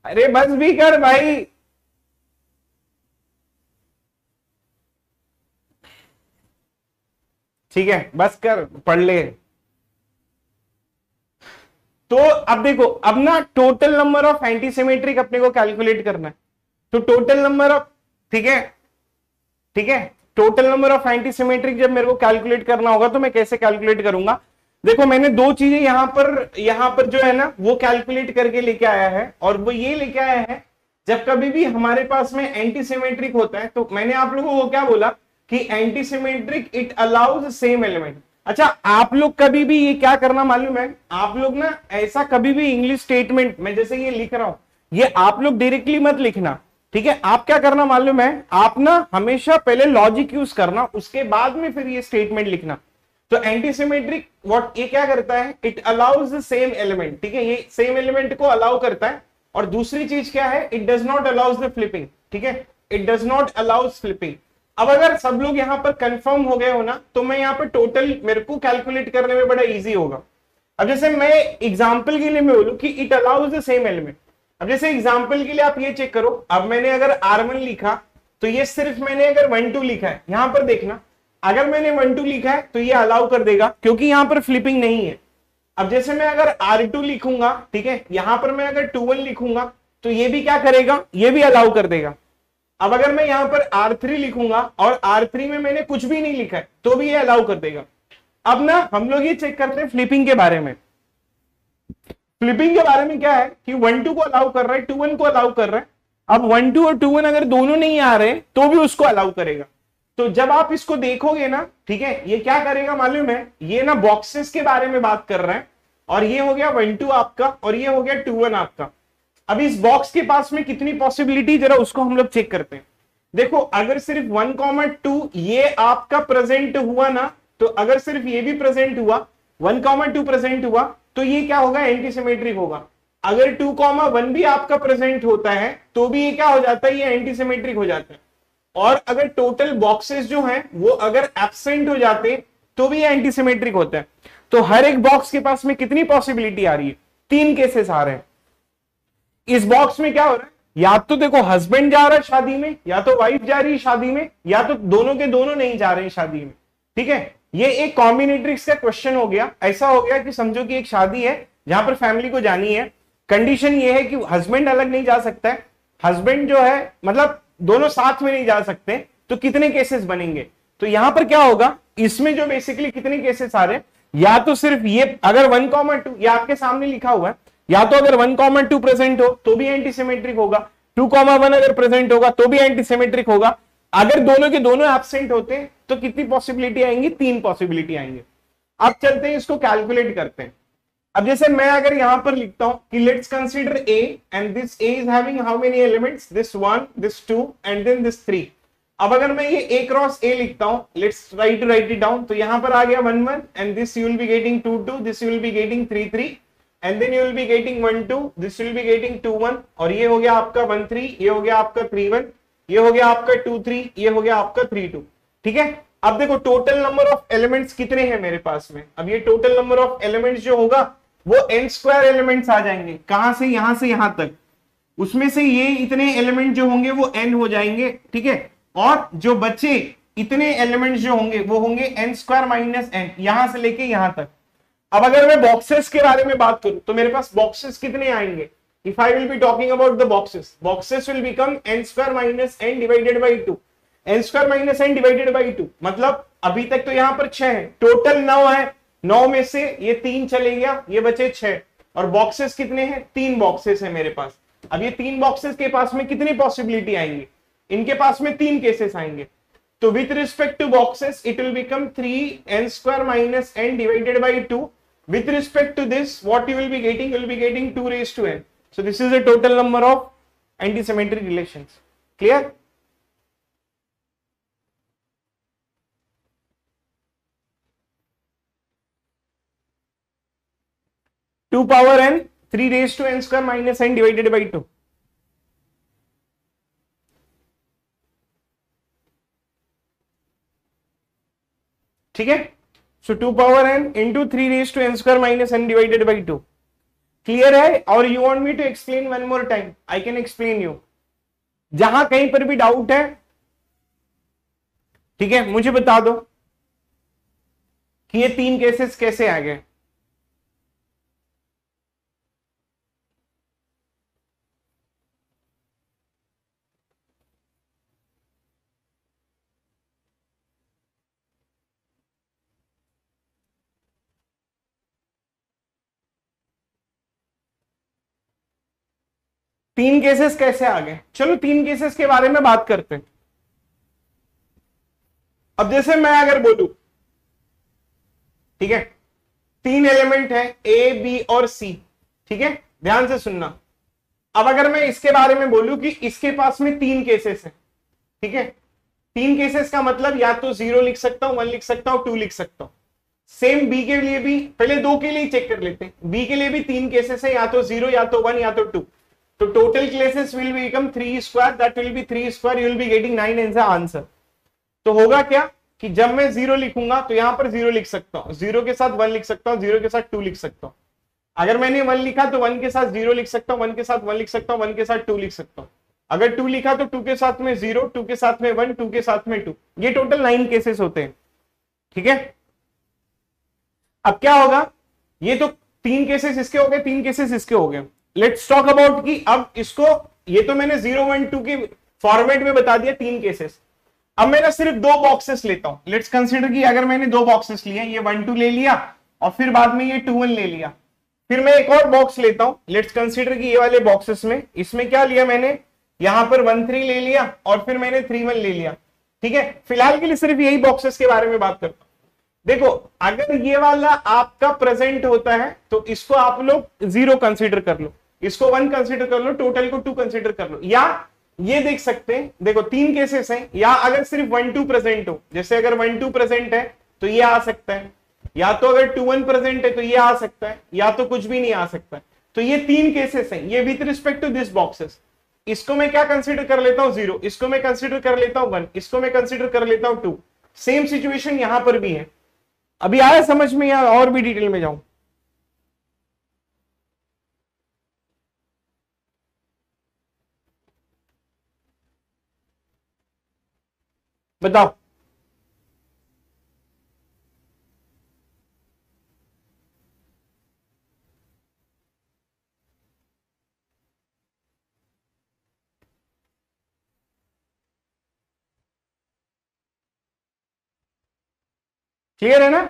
अरे बस भी कर भाई। ठीक है बस कर, पढ़ ले। तो अब देखो, अब ना टोटल नंबर ऑफ एंटीसिमेट्रिक अपने को कैलकुलेट करना है। तो टोटल नंबर ऑफ, ठीक है ठीक है, टोटल नंबर ऑफ एंटीसिमेट्रिक जब मेरे को कैलकुलेट करना होगा तो मैं कैसे कैलकुलेट करूंगा। देखो मैंने दो चीजें यहां पर जो है ना वो कैलकुलेट करके लेके आया है, और वो ये लेके आया है जब कभी भी हमारे पास में एंटीसिमेट्रिक होता है तो मैंने आप लोगों को क्या बोला कि antisymmetric it allows same element. अच्छा आप लोग कभी भी ये क्या करना मालूम है, आप लोग ना ऐसा कभी भी इंग्लिश स्टेटमेंट में जैसे ये लिख रहा हूं, ये आप लोग डायरेक्टली मत लिखना, ठीक है। आप क्या करना मालूम है, आप ना हमेशा पहले लॉजिक यूज करना, उसके बाद में फिर ये स्टेटमेंट लिखना। तो एंटीसिमेट्रिक व्हाट ये क्या करता है, it allows the same element, ठीक है, ये सेम एलिमेंट को अलाउ करता है। और दूसरी चीज क्या है, it does not allows the flipping, ठीक है, it does not allows flipping. अब अगर सब लोग यहां पर कंफर्म हो गए हो ना, तो मैं यहाँ पर टोटल मेरे को कैलकुलेट करने में बड़ा इजी होगा। अब जैसे मैं एग्जांपल के लिए मैं बोलूं कि it allows the same element, अब जैसे एग्जांपल के लिए आप ये चेक करो, अब मैंने अगर R1 लिखा तो ये सिर्फ मैंने अगर 1 2 लिखा है, यहां पर देखना अगर मैंने 1 2 लिखा है तो ये अलाउ कर देगा क्योंकि यहां पर फ्लिपिंग नहीं है। अब जैसे मैं अगर R2 लिखूंगा, ठीक है, यहां पर मैं अगर 2 1 लिखूंगा तो ये भी क्या करेगा, ये भी अलाउ कर देगा। अब अगर मैं यहां पर R3 लिखूंगा और R3 में मैंने कुछ भी नहीं लिखा है तो भी ये अलाउ कर देगा। अब ना हम लोग ये चेक करते हैं फ्लिपिंग के बारे में। फ्लिपिंग के बारे में क्या है कि 1 2 को अलाउ कर रहा है, 2 1 को अलाउ कर रहा है। अब 1 2 और 2 1 अगर दोनों नहीं आ रहे तो भी उसको अलाउ करेगा। तो जब आप इसको देखोगे ना, ठीक है, ये क्या करेगा मालूम है, ये ना बॉक्सेस के बारे में बात कर रहा है, और ये हो गया 1 2 आपका और ये हो गया 2 1 आपका। अब इस बॉक्स के पास में कितनी पॉसिबिलिटी, जरा उसको हम लोग चेक करते हैं। देखो अगर सिर्फ 1 2 ये आपका प्रेजेंट हुआ ना, तो अगर सिर्फ ये भी प्रेजेंट हुआ, 1 2 प्रेजेंट हुआ तो ये क्या होगा, एंटीसिमेट्रिक होगा। अगर 2 1 भी आपका प्रेजेंट होता है तो भी ये क्या हो जाता है, ये एंटीसिमेट्रिक हो जाता है। और अगर टोटल बॉक्सेस जो हैं वो अगर एब्सेंट हो जाते तो भी ये एंटीसिमेट्रिक होता है। तो हर एक बॉक्स के पास में कितनी पॉसिबिलिटी आ रही है, 3 केसेस आ रहे हैं। इस बॉक्स में क्या हो रहा है, या तो देखो हस्बैंड जा रहा है शादी में, या तो वाइफ जा रही है शादी में, या तो दोनों के दोनों नहीं जा रहे हैं शादी में, ठीक है। ये एक कॉम्बिनेट्रिक्स का क्वेश्चन हो गया। ऐसा हो गया कि समझो कि एक शादी है जहां पर फैमिली को जानी है, कंडीशन ये है कि हस्बैंड अलग नहीं जा सकता है, हस्बैंड जो है मतलब दोनों साथ में नहीं जा सकते, तो कितने केसेस बनेंगे। तो यहां पर क्या होगा, इसमें जो बेसिकली कितने केसेस आ रहे हैं, या तो सिर्फ ये अगर 1 2 ये आपके सामने लिखा हुआ है, या तो अगर 1 2 प्रेजेंट हो तो भी एंटीसिमेट्रिक होगा, 2 1 अगर प्रेजेंट होगा तो भी एंटीसिमेट्रिक होगा। अगर दोनों के दोनों एब्सेंट होते हैं तो कितनी पॉसिबिलिटी आएंगी, 3 पॉसिबिलिटी आएंगे। अब चलते हैं इसको कैलकुलेट करते हैं। अब जैसे मैं अगर यहां पर लिखता हूं कि let's consider A and this A is having how many elements, this 1 this 2 and then this 3। अब अगर मैं ये ए क्रॉस ए लिखता हूं, let's try to write it down, तो यहां पर आ गया 1 1 and this you will be getting 2 2, this you will be getting 3 3 and then you will be getting 1 2, this will be getting 2 1, और ये हो गया आपका 1 3, ये हो गया आपका 3 1, ये हो गया आपका 2 3, ये हो गया आपका 3 2, ठीक है। अब देखो टोटल नंबर ऑफ एलिमेंट्स कितने हैं मेरे पास में। अब ये टोटल नंबर ऑफ एलिमेंट्स जो होगा वो n स्क्वायर एलिमेंट्स आ जाएंगे, कहां से यहां तक, उसमें से ये इतने एलिमेंट जो होंगे वो n हो जाएंगे, ठीक है। और जो बचे इतने एलिमेंट्स जो होंगे वो होंगे n स्क्वायर माइनस n, यहां से लेके यहां तक। अब अगर मैं बॉक्सेस के बारे में बात करूं तो मेरे पास बॉक्सेस कितने आएंगे, if I will be talking about the boxes, boxes will become n square minus n divided by 2, n square minus n divided by 2, मतलब अभी तक तो यहां पर 6 है, टोटल 9 है, 9 में से ये 3 चले गया, ये बचे 6, और बॉक्सेस कितने हैं, 3 बॉक्सेस है मेरे पास। अब ये 3 बॉक्सेस के पास में कितनी पॉसिबिलिटी आएंगी, इनके पास में 3 केसेस आएंगे। तो with respect two boxes it will become 3n square minus n divided by 2। with respect to this what you will be getting 2 raised to n. So this is the total number of antisymmetric relations. Clear? Two power n, 3 raised to n square minus n divided by 2. ठीक है, so 2 power n into 3 raise to n square minus n divided by 2। Clear है? और you want me to explain one more time? I can explain you. जहां कहीं पर भी doubt है, ठीक है, मुझे बता दो कि ये तीन केसेस कैसे आ गए। तीन केसेस कैसे आ गए? चलो तीन केसेस के बारे में बात करते हैं। अब जैसे मैं अगर बोलूं, ठीक है, तीन एलिमेंट है ए बी और सी, ठीक है, ध्यान से सुनना। अब अगर मैं इसके बारे में बोलूं कि इसके पास में तीन केसेस हैं, ठीक है, तीन केसेस का मतलब या तो 0 लिख सकता हूं, 1 लिख सकता हूं, 2 लिख सकता हूं। सेम बी के लिए भी, पहले दो के लिए चेक कर लेते हैं। बी के लिए भी तीन केसेस है, या तो 0, या तो 1, या तो 2। तो total cases will become 3 square, that will be 3 square, you will be getting 9 as the answer. तो होगा क्या कि जब मैं 0 लिखूंगा तो यहां पर 0 लिख सकता हूं, 0 के साथ 1 लिख सकता हूं, 0 के साथ 2 लिख सकता हूं। अगर मैंने 1 लिखा तो 1 के साथ 0 लिख सकता हूं, 1 के साथ 1 लिख सकता हूं, 1 के साथ 2 लिख सकता हूं। अगर 2 लिखा तो 2 के साथ में 0, 2 के साथ में 1, 2 के साथ में 2। ये टोटल 9 केसेस होते हैं, ठीक है। अब क्या होगा, ये तो तीन केसेस इसके हो गए, तीन केसेस इसके हो गए। लेट्स टॉक अबाउट कि अब इसको, ये तो मैंने 0 1 2 के फॉर्मेट में बता दिया तीन केसेस। अब मैं ना सिर्फ दो बॉक्सेस लेता हूं। लेट्स कंसीडर कि अगर मैंने दो बॉक्सेस लिए, ये 1 2 ले लिया और फिर बाद में ये 2 1 ले लिया, फिर मैं एक और बॉक्स लेता हूं। लेट्स कंसीडर कि ये वाले बॉक्सेस में, इसमें क्या लिया मैंने, यहां पर 1 3 ले लिया और फिर मैंने 3 1 ले लिया, ठीक है। फिलहाल के लिए सिर्फ यही बॉक्सेस के बारे में बात करता हूं। देखो, अगर ये वाला आपका प्रेजेंट होता है तो इसको आप लोग 0 कंसीडर कर लो, इसको 1 कंसीडर कर लो, टोटल को 2 कंसीडर कर लो। या ये देख सकते हैं, देखो तीन केसेस हैं, या अगर सिर्फ 1 2 प्रेजेंट हो, जैसे अगर 1 2 प्रेजेंट है तो ये आ सकता है, या तो अगर 2 1 प्रेजेंट है तो ये आ सकता है, या तो कुछ भी नहीं आ सकता है। तो ये तीन केसेस हैं, ये with respect to this boxes. इसको मैं क्या कंसीडर कर लेता हूं, 0, इसको मैं कंसीडर कर लेता हूं 1, इसको मैं कंसीडर कर लेता हूं 2। सेम सिचुएशन यहां पर भी है। अभी आया समझ में, या और भी डिटेल में जाऊं? बताओ। क्लियर है ना?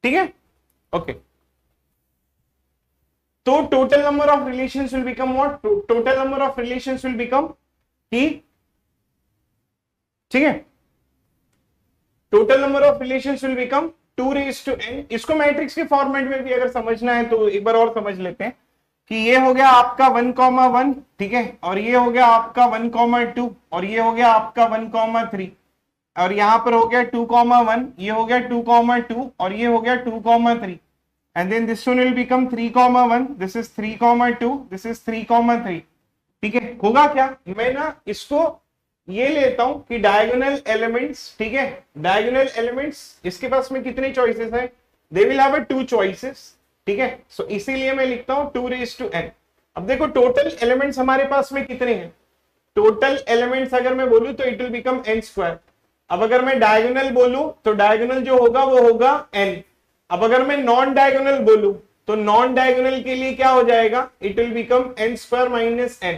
ठीक है, ओके। तो total number of relations will become what, total number of relations will become कि, ठीक है, total number of relations will become 2 raise to n। इसको मैट्रिक्स के फॉर्मेट में भी अगर समझना है तो एक बार और समझ लेते हैं कि ये हो गया आपका 1,1, ठीक है, और ये हो गया आपका 1,2, और ये हो गया आपका 1,3, और यहां पर हो गया 2,1, ये हो गया 2,2, और ये हो गया 2,3, and then this one will become 3,1, this is 3,2, this is 3,3। ठीक है, होगा क्या, मैं ना इसको ये लेता हूं कि डायगोनल एलिमेंट्स, ठीक है, डायगोनल एलिमेंट्स इसके पास में कितने चॉइसेस है, दे विल हैव 2 चॉइसेस, ठीक है। सो इसीलिए मैं लिखता हूं 2 रेज टू n। अब देखो टोटल एलिमेंट्स हमारे पास में कितने हैं, टोटल एलिमेंट्स अगर मैं बोलूं तो it will become n square. अब अगर मैं डायगोनल बोलूं तो डायगोनल जो होगा वो होगा n। अब अगर मैं नॉन डायगोनल बोलूं तो नॉन डायगोनल के लिए क्या हो जाएगा, it will become n square minus n।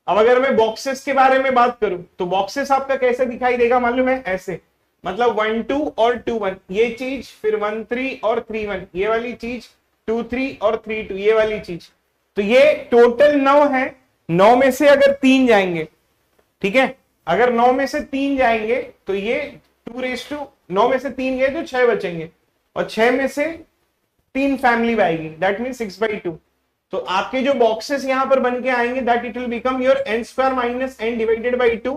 अब अगर मैं बॉक्सेस के बारे में बात करूं तो बॉक्सेस आपका कैसे दिखाई देगा मालूम है, ऐसे, मतलब 1 2 और 2 1 ये चीज, फिर 1 3 और 3 1 ये वाली चीज, 2 3 और 3 2 ये वाली चीज। तो ये टोटल 9 है, 9 में से अगर 3 जाएंगे, ठीक है, अगर 9 में से 3 जाएंगे तो ये 2 रेज टू, 9 में से 3 गए तो 6 बचेंगे, और 6 में से 3 फैमिली आएगी, दैट मीन 6/2। तो आपके जो बॉक्सेस यहां पर बन के आएंगे, that it will become your n square minus n divided by 2,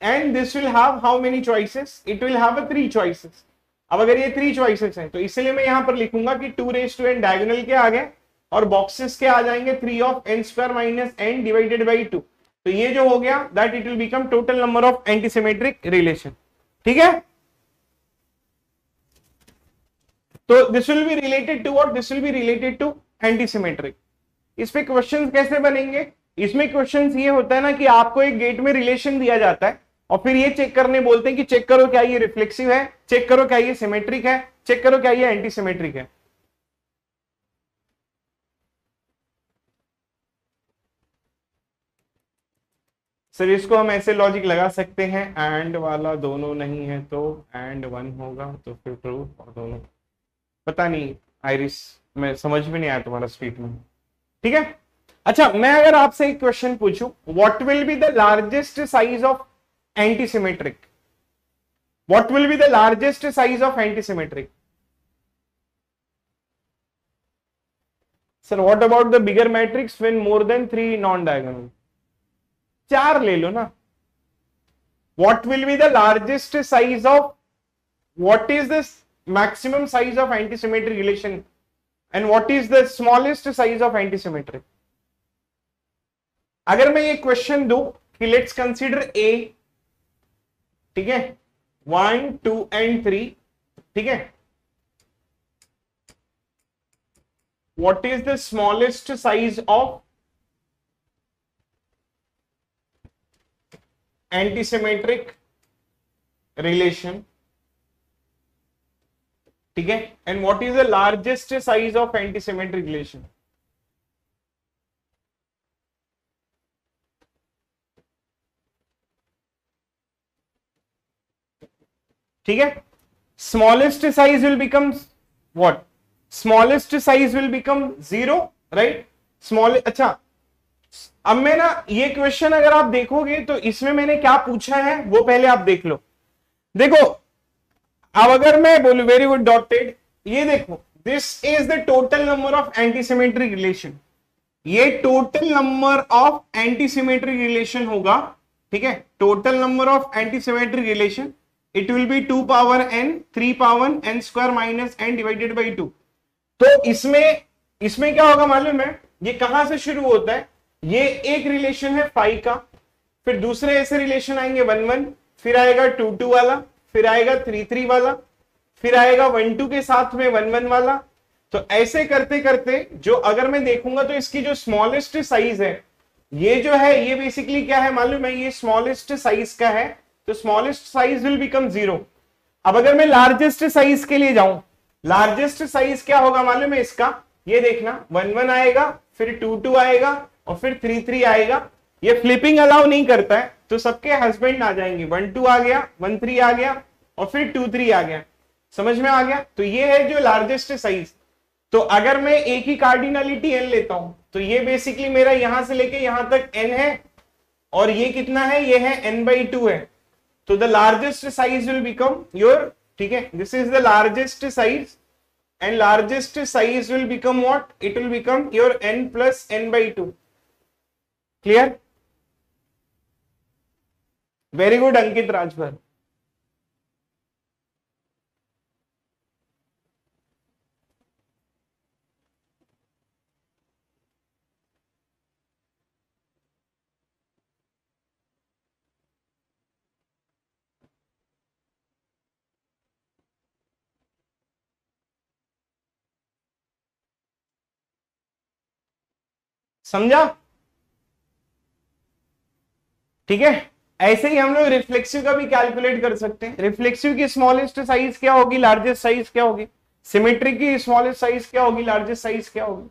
and this will have how many choices, it will have 3 choices. अब अगर ये 3 चॉइसेस हैं तो इसलिए मैं यहां पर लिखूंगा कि 2 रेज टू n डायगोनल के आ गए और बॉक्सेस के आ जाएंगे 3 of n square minus n divided by 2। तो ये जो हो गया that it will become total number of antisymmetric relation. ठीक है, तो this will be related to what, this will be related to antisymmetric. इस पे क्वेश्चंस कैसे बनेंगे, इसमें क्वेश्चंस ये होता है ना कि आपको एक गेट में रिलेशन दिया जाता है और फिर ये चेक करने बोलते हैं कि चेक करो क्या ये रिफ्लेक्सिव है, चेक करो क्या ये सिमेट्रिक है, चेक करो क्या ये एंटीसिमेट्रिक है। सर इसको हम ऐसे लॉजिक लगा सकते हैं, एंड वाला दोनों नहीं है तो एंड वन होगा तो फिर ट्रू, और दोनों पता नहीं आइरिस, मैं समझ में नहीं आया तुम्हारा स्टेटमेंट। ठीक है, अच्छा मैं अगर आपसे एक क्वेश्चन पूछूं, what will be the largest size of antisymmetric, what will be the largest size of antisymmetric? Sir what about the bigger matrix when more than 3 non diagonal? 4 ले लो ना। What will be the largest size of, what is the maximum size of antisymmetric relation and what is the smallest size of antisymmetric? अगर मैं ये question दूं कि let's consider ए, ठीक है, 1 2 and 3, ठीक है, what is the smallest size of antisymmetric relation, ठीक है, and what is the largest size of antisymmetric relation? ठीक है, smallest size will become what, smallest size will become 0, right? Small, अच्छा अब मैं ना ये क्वेश्चन अगर आप देखोगे तो इसमें मैंने क्या पूछा है वो पहले आप देख लो। देखो अब अगर मैं बोलूं वेरी गुड डॉटेड, ये देखो this is the total number of antisymmetric relation, ये total number of antisymmetric relation होगा, ठीक है, total number of antisymmetric relation, it will be 2 power n 3 power n square minus n divided by 2। तो इसमें क्या होगा मालूम है, ये कहां से शुरू होता है, ये एक रिलेशन है 5 का, फिर दूसरे ऐसे रिलेशन आएंगे 1 1, फिर आएगा 2 2 वाला, फिर आएगा 3 3 वाला, फिर आएगा 1 2 के साथ में 1 1 वाला। तो ऐसे करते करते जो अगर मैं देखूंगा तो इसकी जो स्मॉलेस्ट साइज है, ये जो है ये बेसिकली क्या है मालूम है, ये स्मॉलेस्ट साइज का है, तो स्मॉलेस्ट साइज विल बिकम 0। अब अगर मैं लार्जेस्ट साइज के लिए जाऊं, लार्जेस्ट साइज क्या होगा मालूम है इसका, ये देखना 1 1 आएगा, फिर 2 2 आएगा और फिर 3 3 आएगा। ये फ्लिपिंग अलाउ नहीं करता है तो सबके हस्बैंड आ जाएंगे, 1 2 आ गया, 1 3 आ गया और फिर 2 3 आ गया। समझ में आ गया? तो ये है जो लार्जेस्ट साइज। तो अगर मैं एक ही कार्डिनलिटी n लेता हूं तो ये बेसिकली मेरा यहां से लेके यहां तक n है, और ये कितना है, ये है n/2 है। तो the largest size will become your, ठीक है, this is the largest size and largest size will become what, it will become your n plus n/2। clear? very good अंकित राजभर। समझा? ठीक है, ऐसे ही हम लोग रिफ्लेक्सिव का भी कैलकुलेट कर सकते हैं। रिफ्लेक्सिव की स्मॉलेस्ट साइज क्या होगी, लार्जेस्ट साइज क्या होगी, सिमेट्रिक की स्मॉलेस्ट साइज क्या होगी, लार्जेस्ट साइज क्या होगी।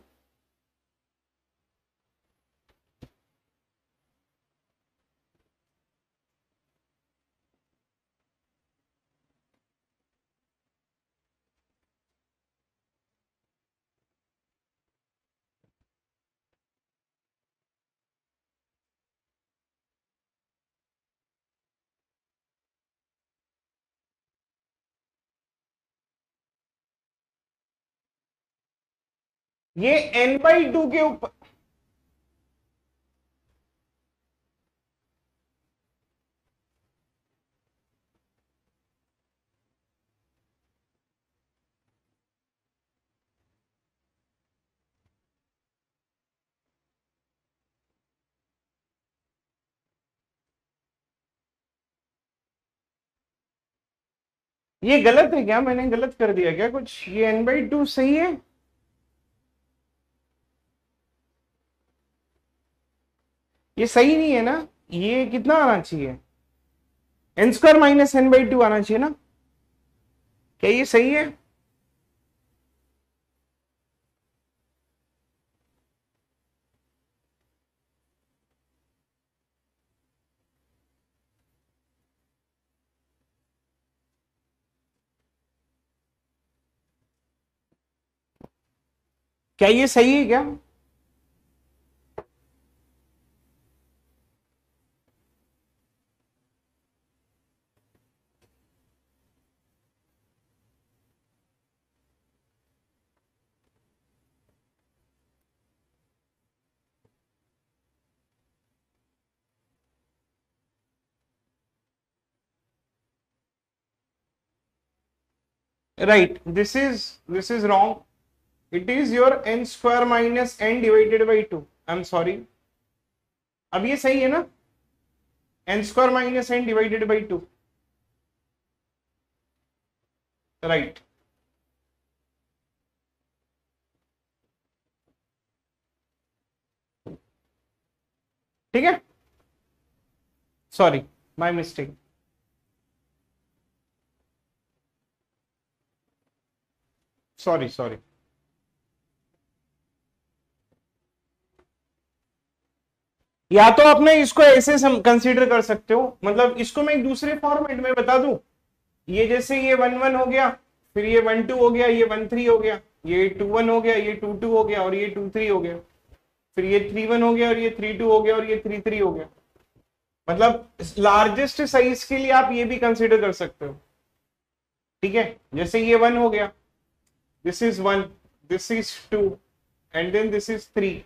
ये n/2 के ऊपर, ये गलत है क्या? मैंने गलत कर दिया क्या कुछ? ये n/2 सही है? ये सही नहीं है ना? ये कितना आना चाहिए? n² - n/2 आना चाहिए ना? क्या ये सही है? क्या ये सही है क्या? Right, this is wrong. It is your n² - n/2. I'm sorry. अब ये सही है ना? n² - n/2. Right. ठीक है, sorry, my mistake. Sorry sorry. या तो आपने इसको ऐसे कंसीडर कर सकते हो, मतलब इसको मैं एक दूसरे फॉर्मेट में बता दूं। ये जैसे ये 1 1 हो गया, फिर ये 1 2 हो गया, ये 1 3 हो गया, ये 2 1 हो गया, ये 2 2 हो गया, और ये 2 3 हो गया, फिर ये 3 1 हो गया, और ये 3 2 हो गया, और ये 3 3 हो गया। मतलब लार्जेस्ट साइज के लिए आप ये भी कंसीडर कर सकते हो। ठीक है, जैसे ये 1 हो गया, this is 1, this is 2, and then this is 3।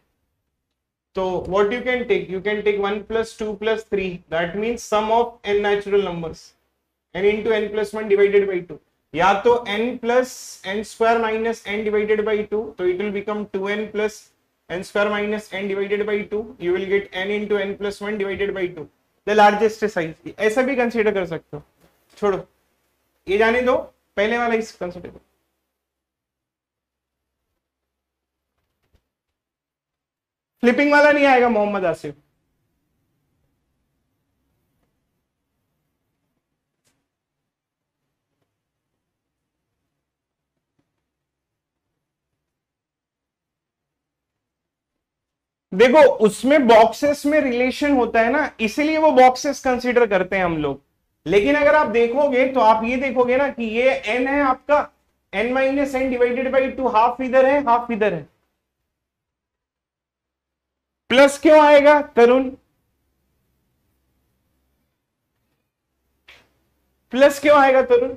So what you can take? You can take 1 + 2 + 3. That means sum of n natural numbers. n into n + 1 divided by 2. या तो n plus n² - n divided by 2. So it will become 2n plus n² - n divided by 2. You will get n into n + 1 divided by 2. The largest size. ऐसा भी consider कर सकते हो। छोड़ो, ये जाने दो, पहले वाला इस कंसीडर करो। फ्लिपिंग वाला नहीं आएगा मोहम्मद आसिफ। देखो, उसमें बॉक्सेस में रिलेशन होता है ना, इसीलिए वो बॉक्सेस कंसीडर करते हैं हम लोग। लेकिन अगर आप देखोगे तो आप ये देखोगे ना कि ये n है आपका, n - n divided by 2, half इधर है हाफ इधर है। प्लस क्यों आएगा तरुण? प्लस क्यों आएगा तरुण?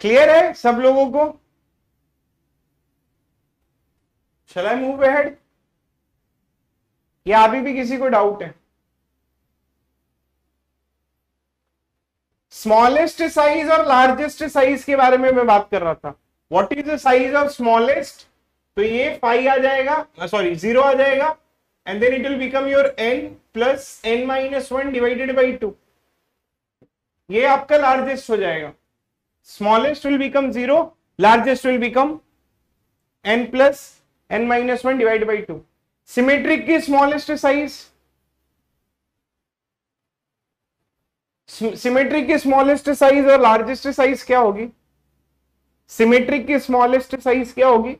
क्लियर है सब लोगों को? शैल आई मूव अहेड, या अभी भी किसी को डाउट है? स्मॉलेस्ट साइज और लार्जेस्ट साइज के बारे में मैं बात कर रहा था। What is the size of smallest? तो ये 5 आ जाएगा, सॉरी 0 आ जाएगा, and then it will become your n plus n - 1 divided by 2। ये आपका लार्जेस्ट हो जाएगा। Smallest will become 0, largest will become n plus n - 1 divide by 2। Symmetric की स्मॉलेस्ट साइज, सिमेट्रिक की स्मॉलेस्ट साइज और लार्जेस्ट साइज क्या होगी? Symmetric की स्मॉलेस्ट साइज क्या होगी?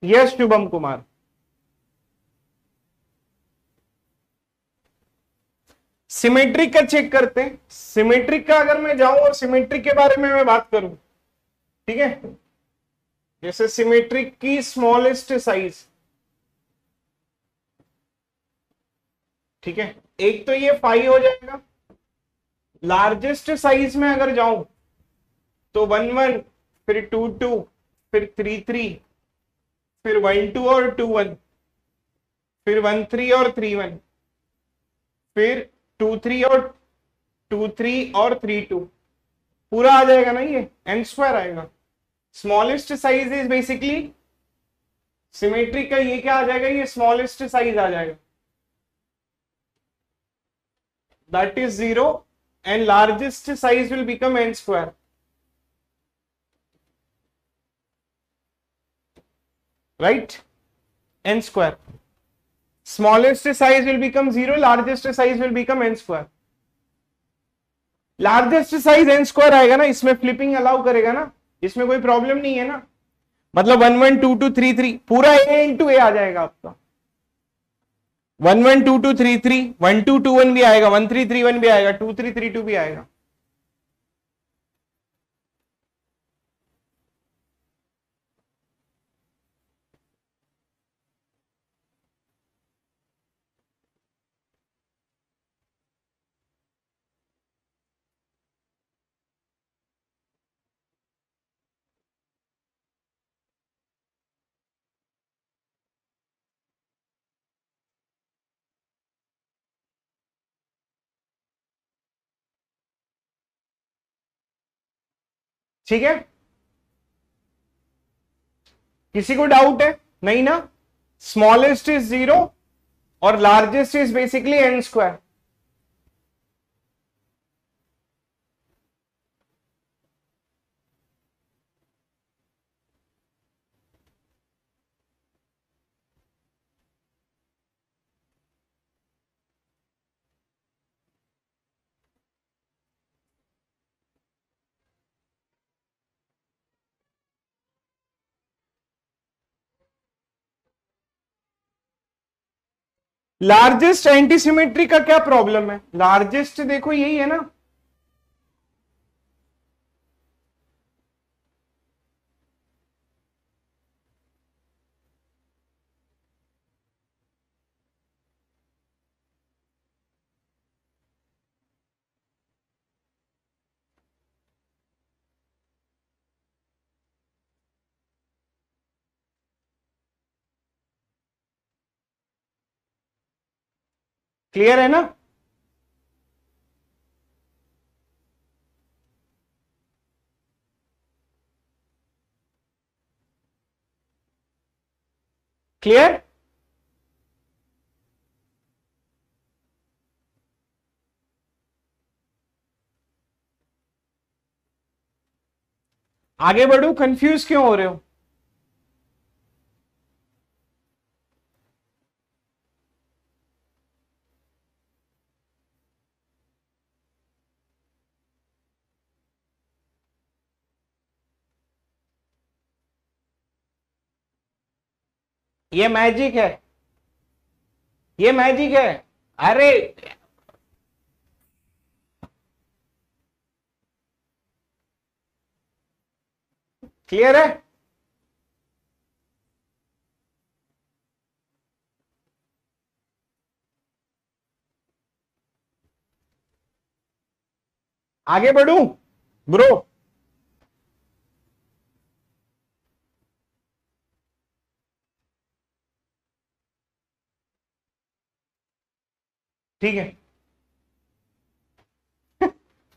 यस शुभम कुमार। सिमेट्रिक का चेक करते हैं। सिमेट्रिक का अगर मैं जाऊं और सिमेट्रिक के बारे में मैं बात करूं, ठीक है, जैसे सिमेट्रिक की स्मॉलेस्ट साइज, ठीक है, एक तो ये 5 हो जाएगा। लार्जेस्ट साइज में अगर जाऊं तो 1 1, फिर 2 2, फिर 3 3, फिर 1 2 और 2 1, फिर 1 3 और 3 1, फिर 2 3 और 3 2 पूरा आ जाएगा ना, ये n स्क्वायर आएगा। Smallest size is basically symmetry का, ये क्या आ जाएगा, ये स्मॉलेस्ट साइज आ जाएगा, that is 0 and largest size will become n square. Right, n square, smallest size will become 0, largest size will become n square। Largest size n square आएगा ना, इसमें flipping allow करेगा ना, इसमें कोई प्रॉब्लम नहीं है ना। मतलब 1 1 2 2 3 3 पूरा a इंटू ए आ जाएगा आपका। 1 1 2 2 3 3 1 2 2 1 भी आएगा, 1 3 3 1 भी आएगा, 2 3 3 2 भी आएगा। ठीक है, किसी को डाउट है? नहीं ना। स्मॉलेस्ट इज 0 और largest is basically n square. Largest antisymmetry का क्या प्रॉब्लम है? लार्जेस्ट देखो यही है ना, क्लियर है ना। क्लियर, आगे बढ़ू, कंफ्यूज क्यों हो रहे हो? ये मैजिक है, ये मैजिक है। अरे क्लियर है, आगे बढ़ू ब्रो। ठीक है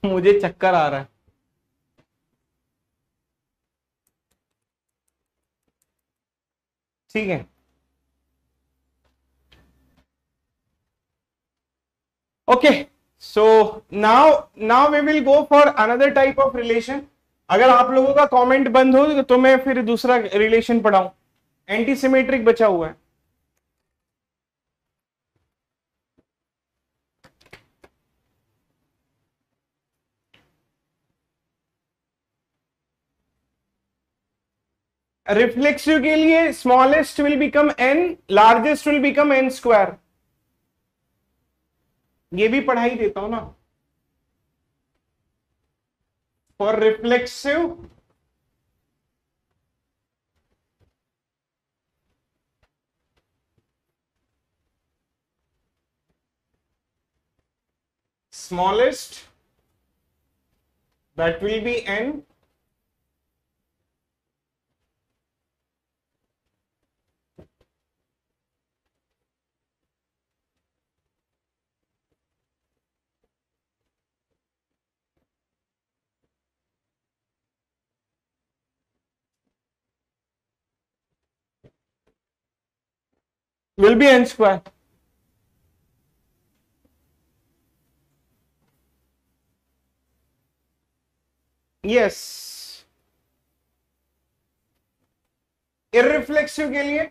मुझे चक्कर आ रहा है। ठीक है, okay, so now we will go for another type of relation. अगर आप लोगों का कमेंट बंद हो तो मैं फिर दूसरा रिलेशन पढ़ाऊं। एंटीसिमेट्रिक बचा हुआ है। रिफ्लेक्सिव के लिए smallest will become n, largest will become n square. ये भी पढ़ाई देता हूं ना। For reflexive smallest that will be n, will be n square. Yes. Irreflexive के लिए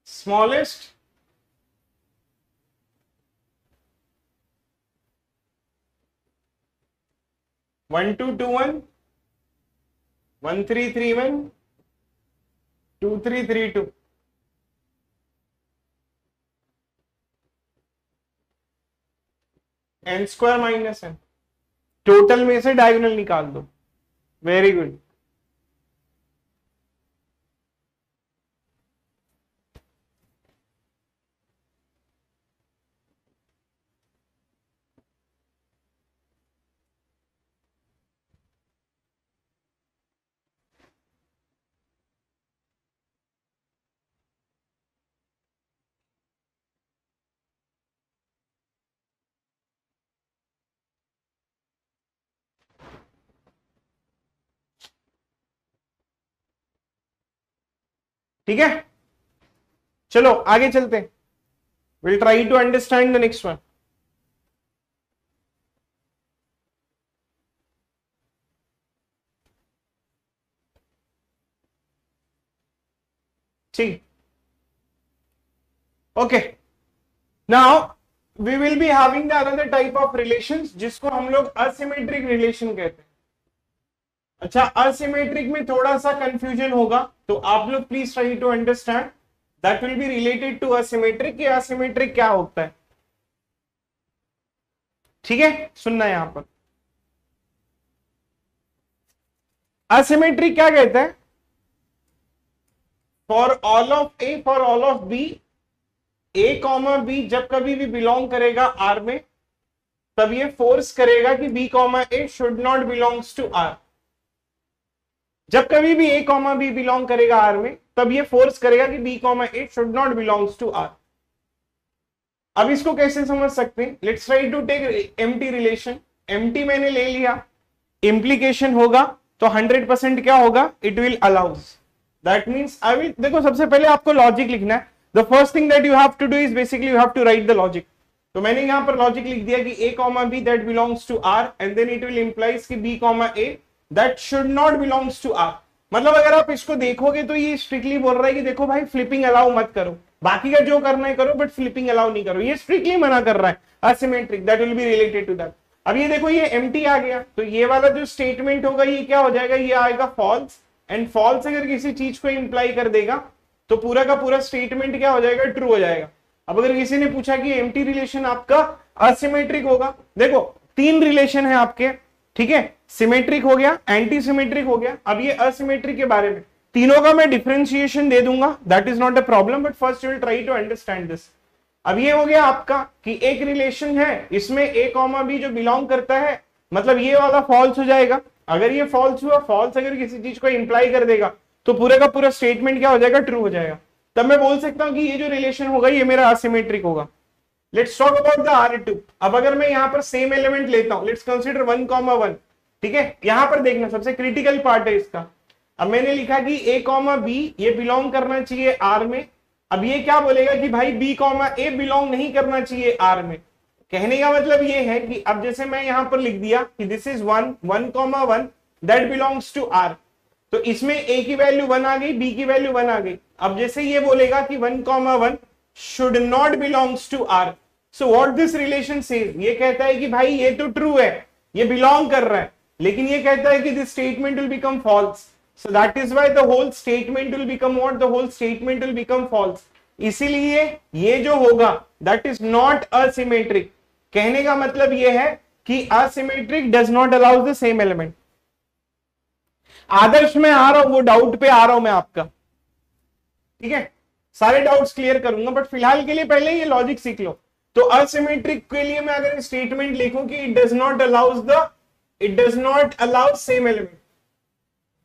smallest one two two one 1331 2332 n square minus n, total में से डायगोनल निकाल दो। Very good. ठीक है, चलो आगे चलते हैं। Will try to understand the next one. ठीक, okay. Now we will be having the another type of relations जिसको हम लोग असिमेट्रिक रिलेशन कहते हैं। अच्छा, असिमेट्रिक में थोड़ा सा कंफ्यूजन होगा, तो आप लोग please try to understand that will be related to asymmetric कि असिमेट्रिक क्या होता है। ठीक है, सुनना है यहां पर। असिमेट्रिक क्या कहते हैं? For all of A, for all of B, A comma B जब कभी भी बिलोंग करेगा आर में, तब ये फोर्स करेगा कि B comma A should not belongs to R. जब कभी भी ए कॉमा बी बिलोंग करेगा आर में, तब ये फोर्स करेगा कि B comma A should not belongs to R. अब इसको कैसे समझ सकते हैं? Let's try to take empty relation. Empty मैंने ले लिया, इंप्लीकेशन होगा तो 100% क्या होगा? It will allows. That means I will, देखो सबसे पहले आपको लॉजिक लिखना है। The first thing that you have to do is basically you have to write the logic. तो मैंने यहां पर लॉजिक लिख दिया कि a comma b that belongs to R and then it will implies कि B comma A that should not belongs to R. मतलब अगर आप इसको देखोगे तो ये स्ट्रिक्टली बोल रहा है कि देखो भाई फ्लिपिंग अलाउ मत करो, बाकी का जो करना है करो बट फ्लिपिंग अलाउ नहीं करो। ये स्ट्रिक्टली मना कर रहा है asymmetric, that will be related to that. अब ये देखो ये एम्प्टी आ गया, तो ये वाला जो स्टेटमेंट होगा ये क्या हो जाएगा? ये आएगा फॉल्स। एंड फॉल्स अगर किसी चीज को इंप्लाई कर देगा तो पूरा का पूरा स्टेटमेंट क्या हो जाएगा? ट्रू हो जाएगा। अब अगर किसी ने पूछा कि एम्प्टी रिलेशन आपका असिमेट्रिक होगा, देखो तीन रिलेशन है आपके, ठीक है, सिमेट्रिक हो गया, एंटी सिमेट्रिक हो गया, अब ये असिमेट्रिक के बारे में। तीनों का मैं डिफरेंशिएशन दे दूंगा, that is not a problem, but first you will try to understand this. अब ये हो गया आपका कि एक रिलेशन है, इसमें ए कॉमा बी जो बिलोंग करता है, मतलब ये वाला फॉल्स हो जाएगा। अगर ये फॉल्स हुआ, फॉल्स अगर किसी चीज को इंप्लाई कर देगा तो पूरे का पूरा स्टेटमेंट क्या हो जाएगा? ट्रू हो जाएगा। तब मैं बोल सकता हूं कि ये जो रिलेशन होगा ये मेरा असिमेट्रिक होगा। Let's talk about the R2। अब अगर मैं यहां पर सेम एलिमेंट लेता हूं, लेट्स कंसीडर 1, 1, ठीक है। यहां पर देखना सबसे क्रिटिकल पार्ट है इसका। अब मैंने लिखा कि ए कॉमा बी ये बिलोंग करना चाहिए आर में। अब ये क्या बोलेगा कि भाई बी कॉमा ए बिलोंग नहीं करना चाहिए आर में। कहने का मतलब ये है कि अब जैसे मैं यहां पर लिख दिया कि this is 1, 1, that belongs to R, तो इसमें ए की वैल्यू 1 आ गई, बी की वैल्यू 1 आ गई। अब जैसे ये बोलेगा कि 1, should not belongs to R, so what this relation says, ये कहता है कि भाई ये तो ट्रू है, ये बिलोंग कर रहा है, लेकिन ये कहता है कि this statement will become false. So that is why the whole statement will become what? The whole statement will become false. इसीलिए ये जो होगा दैट इज नॉट असिमेट्रिक। कहने का मतलब ये है कि asymmetric does not allow the same element. आदर्श में आ रहा हूं, वो डाउट पे आ रहा हूं मैं आपका, ठीक है, सारे डाउट्स क्लियर करूंगा, बट फिलहाल के लिए पहले ये लॉजिक सीख लो। तो असिमेट्रिक के लिए मैं अगर स्टेटमेंट लिखूं कि it does not allow same element,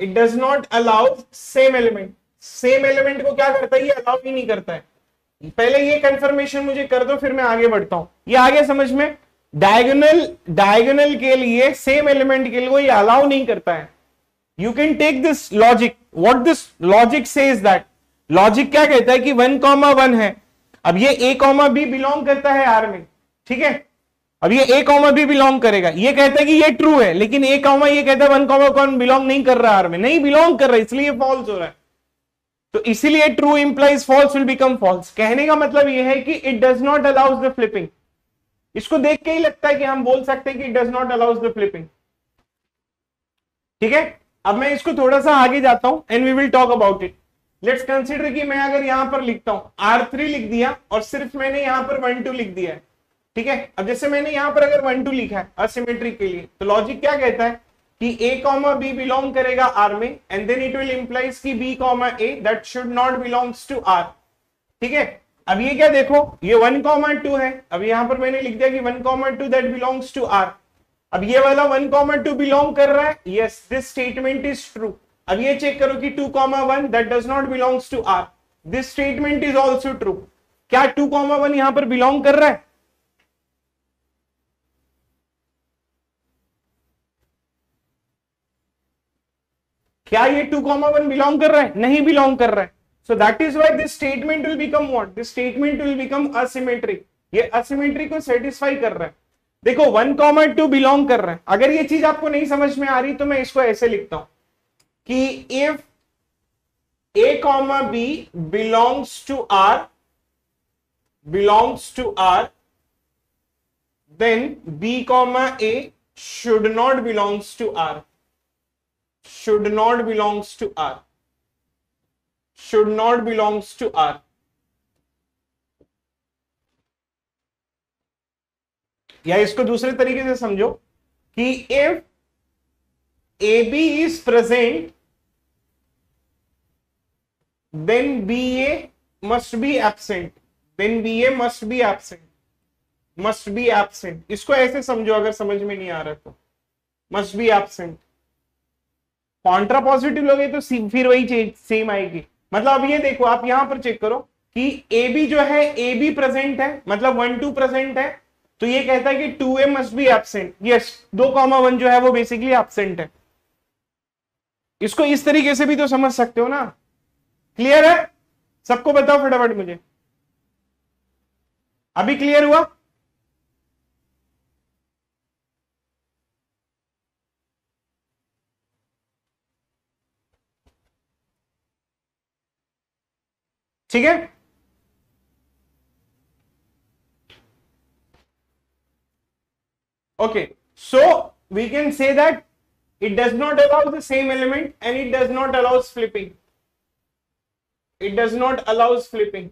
it does not allow same element. Same element को क्या करता है? ये अलाउ ही नहीं करता है। पहले ये कंफर्मेशन मुझे कर दो, फिर मैं आगे बढ़ता हूं। ये आ गया समझ में? डायगोनल के लिए, सेम एलिमेंट के लिए वो ये अलाउ नहीं करता है। You can take this logic, what this logic says that, logic क्या कहता है कि 1,1 है, अब ये a कॉमा बी बिलोंग करता है आर में, ठीक है, अब ये a कॉमा बी बिलोंग करेगा, ये कहता है कि ये ट्रू है, लेकिन a कॉमा ये कहता है 1,1 बिलोंग नहीं कर रहा आर में, नहीं बिलोंग कर रहा, इसलिए फॉल्स हो रहा है। तो इसीलिए true implies false will become false. कहने का मतलब ये है कि it does not allows the flipping. इसको देख के ही लगता है कि हम बोल सकते हैं कि it does not allows the flipping. ठीक है, अब मैं इसको थोड़ा सा आगे जाता हूं and we will talk about it. Let's consider कि मैं अगर यहां पर लिखता हूं R3 लिख दिया और सिर्फ मैंने यहां पर 1 2 लिख दिया है, ठीक है। अब जैसे मैंने यहां पर अगर 1 2 लिखा है असिमेट्री के लिए, तो लॉजिक क्या कहता है कि a कॉमा बी बिलोंग करेगा R में, and then it will implies कि b comma a that should not belongs to R। ठीक है, अब ये क्या देखो, ये 1 कॉमा 2 है, अब यहां पर मैंने लिख दिया कि 1 comma 2 that belongs to R। अब ये वाला 1 कॉमा 2 बिलोंग कर रहा है, yes this statement is true. अब ये चेक करो कि 2 comma 1 that does not belongs to R, this statement is also true. क्या 2 कॉमा 1 यहां पर बिलोंग कर रहा है? क्या ये 2 कॉमा 1 बिलोंग कर रहा है? नहीं बिलोंग कर रहा है। सो that is why this statement will become what, this statement will become asymmetric. ये असिमेट्री को सेटिस्फाई कर रहा है। देखो 1 कॉमा 2 बिलोंग कर रहा है। अगर ये चीज आपको नहीं समझ में आ रही तो मैं इसको ऐसे लिखता हूं कि if a comma b belongs to R, then b comma a should not belongs to R, should not belongs to R, should not belongs to R। या इसको दूसरे तरीके से समझो कि if AB is present then BA must be absent, then BA must be absent, must be absent। इसको ऐसे समझो अगर समझ में नहीं आ रहा तो, must be absent। Contra positive लोगे तो फिर वही सेम आएगी। मतलब अब ये देखो, आप यहां पर चेक करो कि AB जो है, AB प्रेजेंट है, मतलब 1 2 प्रेजेंट है, तो ये कहता है कि 2A must be absent. Yes, 2 comma 1 जो है वो बेसिकली एब्सेंट है। इसको इस तरीके से भी तो समझ सकते हो ना। क्लियर है? सबको बताओ फटाफट मुझे, अभी क्लियर हुआ? ठीक है, okay, so we can say that it does not allow the same element and it does not allows flipping, it does not allows flipping,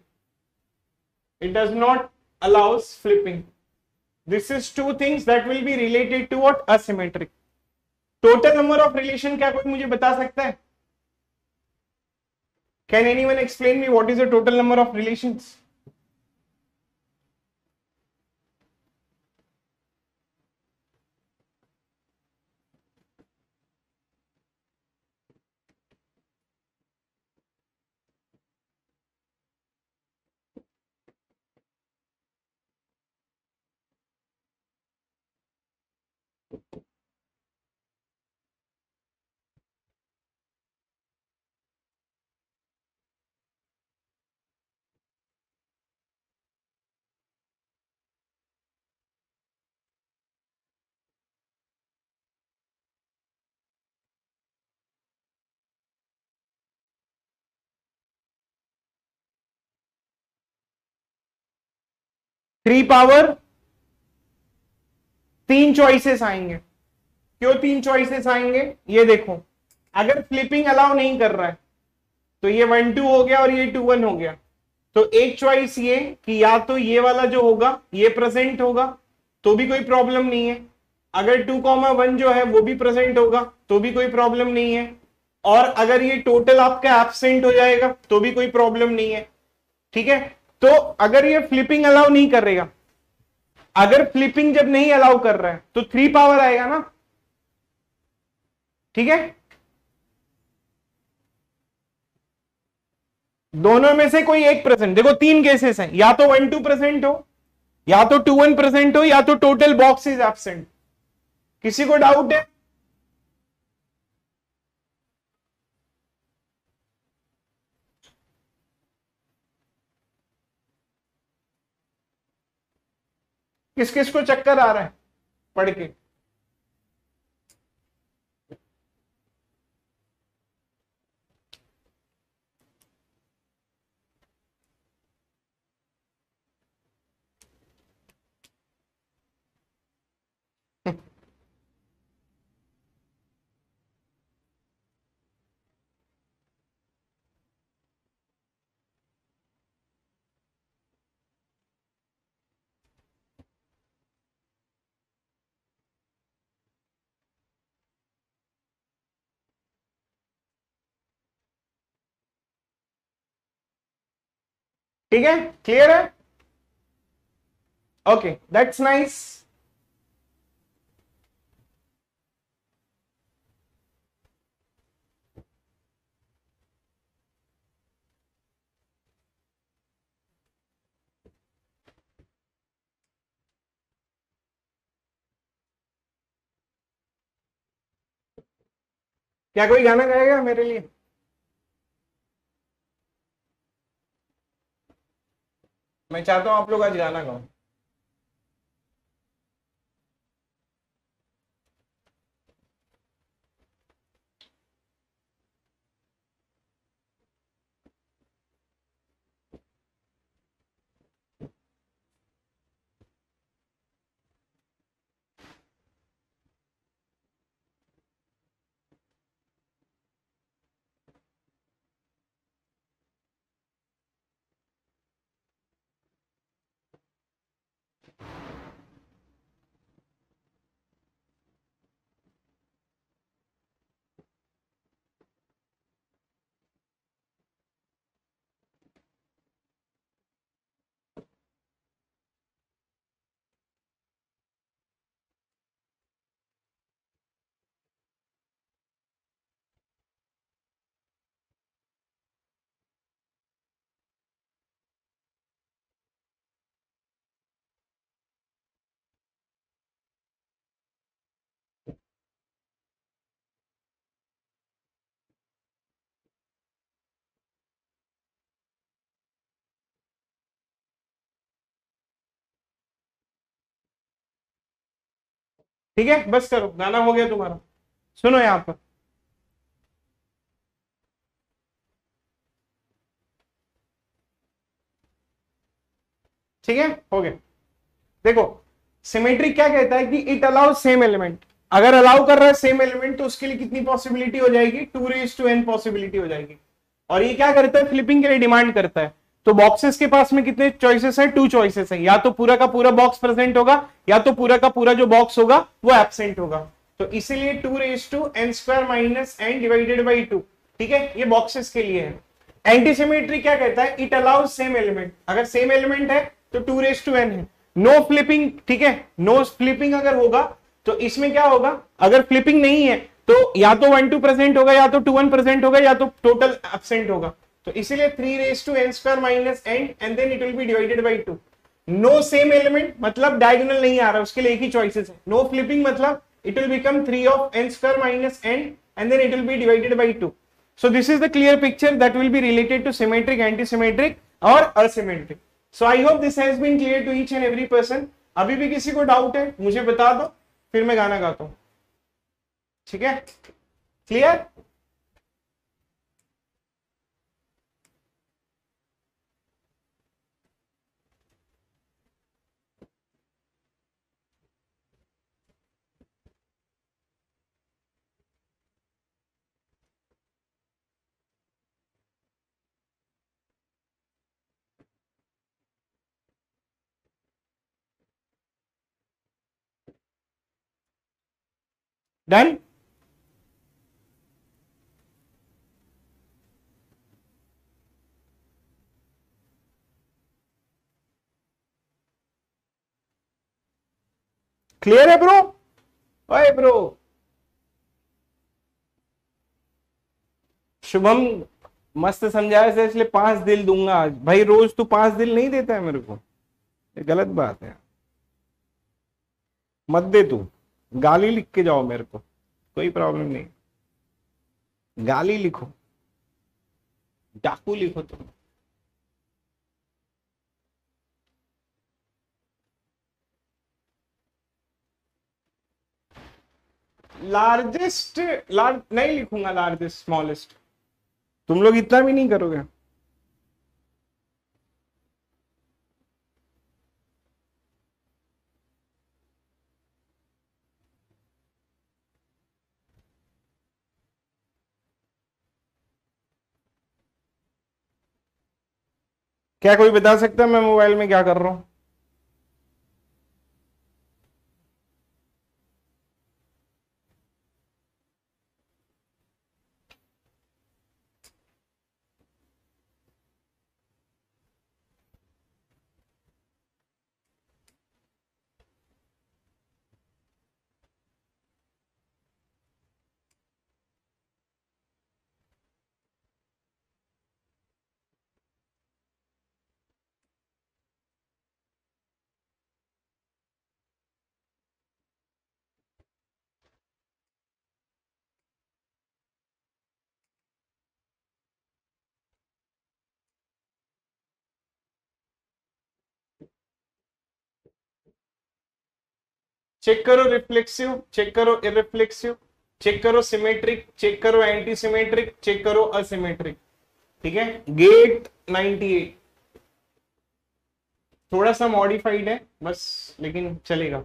it does not allows flipping। this is two things that will be related to what, asymmetric। total number of relation क्या कोई मुझे बता सकता है? can anyone explain me what is the total number of relations? 3 power 3 choices आएंगे। क्यों 3 choices आएंगे? ये देखो, अगर फ्लिपिंग अलाउ नहीं कर रहा है तो ये 1 2 हो गया और ये 2 1 हो गया। तो एक चॉइस ये कि या तो ये वाला जो होगा ये प्रेजेंट होगा तो भी कोई प्रॉब्लम नहीं है, अगर 2 कॉमा 1 जो है वो भी प्रेजेंट होगा तो भी कोई प्रॉब्लम नहीं है, और अगर ये टोटल आपका एब्सेंट हो जाएगा तो भी कोई प्रॉब्लम नहीं है। ठीक है, तो अगर ये फ्लिपिंग अलाउ नहीं करेगा, अगर फ्लिपिंग जब नहीं अलाउ कर रहा है तो 3 पावर आएगा ना। ठीक है, दोनों में से कोई एक प्रेजेंट। देखो 3 केसेस हैं, या तो 1 2 प्रेजेंट हो, या तो 2 1 प्रेजेंट हो या तो टोटल बॉक्स इज एब्सेंट। किसी को डाउट है? किस किस को चक्कर आ रहा है पढ़ के? ठीक है, क्लियर है? Okay, that's nice. क्या कोई गाना गाएगा मेरे लिए? मैं चाहता हूं आप लोग आज गाना गाओ। ठीक है, बस करो, गाना हो गया तुम्हारा। सुनो यहां पर, ठीक है, हो गया। देखो, सिमेट्री क्या कहता है कि इट अलाउज सेम एलिमेंट। अगर अलाउ कर रहा है सेम एलिमेंट तो उसके लिए कितनी पॉसिबिलिटी हो जाएगी? 2n पॉसिबिलिटी हो जाएगी। और ये क्या करता है? फ्लिपिंग के लिए डिमांड करता है। तो बॉक्सेस के पास में कितने चॉइसेस है? 2 चॉइसेस है। या तो पूरा का पूरा बॉक्स प्रेजेंट होगा या तो पूरा का पूरा जो बॉक्स होगा वो एब्सेंट होगा। तो इसीलिए 2n² minus n divided by 2। ठीक है, ये बॉक्सेस के लिए है। एंटीसिमेट्री क्या कहता है? It allows same element. अगर सेम एलिमेंट है तो 2n है। नो फ्लिपिंग, ठीक है, नो फ्लिपिंग अगर होगा तो इसमें क्या होगा? अगर फ्लिपिंग नहीं है तो या तो 1 2 प्रेजेंट होगा या तो 2 1 प्रेजेंट होगा या तो टोटल एब्सेंट होगा। तो इसीलिए 3n² minus n and then it will be divided by 2। No same element मतलब डायगोनल नहीं आ रहा, उसके लिए एक ही चॉइसेस है। नो फ्लिपिंग मतलब it will become 3 of n² minus n and then it will be divided by 2. So this is the clear picture that will be related to symmetric, antisymmetric और asymmetric. So I hope this has been clear to each and every person. अभी भी किसी को doubt है मुझे बता दो, फिर मैं गाना गाता हूं। ठीक है, क्लियर? डन? क्लियर है ब्रो? ओए ब्रो, शुभम मस्त समझाया से, इसलिए 5 दिल दूंगा आज। भाई रोज तू 5 दिल नहीं देता है मेरे को। ये गलत बात है। मत दे तू, गाली लिख के जाओ मेरे को, कोई प्रॉब्लम नहीं, गाली लिखो, डाकू लिखो तुम। लार्जेस्ट, लार्ज नहीं लिखूंगा, लार्जेस्ट स्मॉलेस्ट, तुम लोग इतना भी नहीं करोगे। क्या कोई बता सकता है मैं मोबाइल में क्या कर रहा हूं? चेक करो रिफ्लेक्सिव, चेक करो इररिफ्लेक्सिव, चेक करो सिमेट्रिक, चेक करो एंटी सिमेट्रिक, चेक करो असिमेट्रिक। ठीक है, गेट 98 थोड़ा सा मॉडिफाइड है बस, लेकिन चलेगा।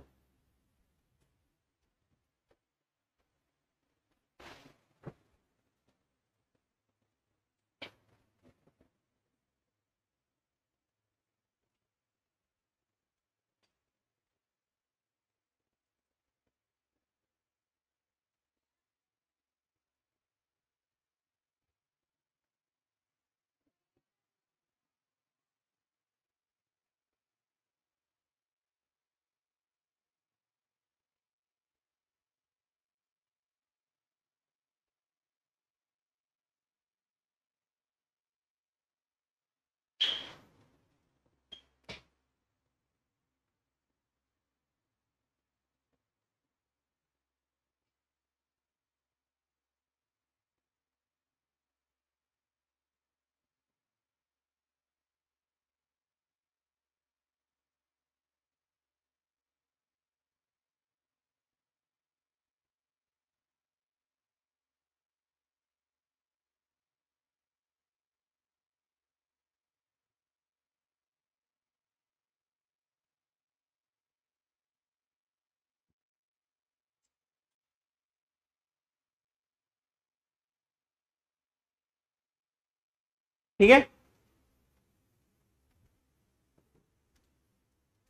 ठीक है,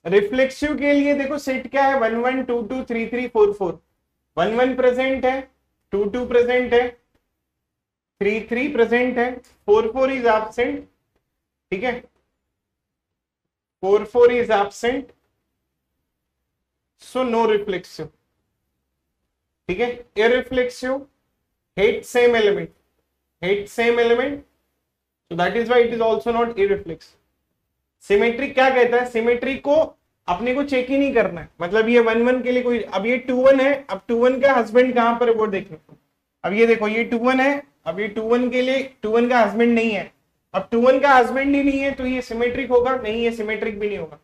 रिफ्लेक्सिव के लिए देखो सेट क्या है, 11 22 33 44। 11 प्रेजेंट है, 22 प्रेजेंट है, 33 प्रेजेंट है, 44 इज एब्सेंट। ठीक है, 44 is absent, so no reflexive. ठीक है, irreflexive, hate same element, hate same element, so that is why it is also not irreflexive। Symmetric क्या कहता है, सिमेट्रिक को अपने को चेक ही नहीं करना है, मतलब ये 1 1 के लिए कोई, अब ये 2 1 है, अब 2 1 का हस्बैंड कहां पर है वो देखो। अब ये देखो ये 2 1 है, अब ये 2 1 के लिए 2 1 का हस्बैंड नहीं है, अब 2 1 का हस्बैंड ही नहीं है तो ये सिमेट्रिक होगा नहीं, ये सिमेट्रिक भी नहीं होगा।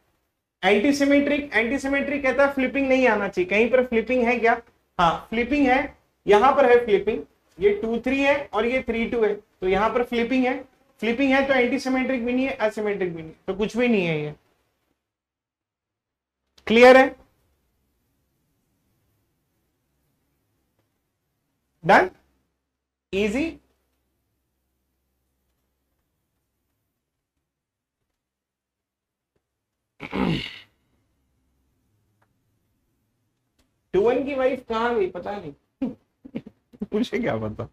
एंटी सिमेट्रिक, एंटी सिमेट्रिक कहता है फ्लिपिंग नहीं आना चाहिए, कहीं पर फ्लिपिंग है क्या? हाँ फ्लिपिंग है, यहां पर है फ्लिपिंग, ये 2 3 है और ये 3 2 है, तो यहां पर फ्लिपिंग है, फ्लिपिंग है तो एंटी सिमेट्रिक भी नहीं है, असिमेट्रिक भी नहीं, तो कुछ भी नहीं है ये। क्लियर है? Done, easy. 2 1 की वाइफ कहाँ गई पता नहीं मुझे क्या पता,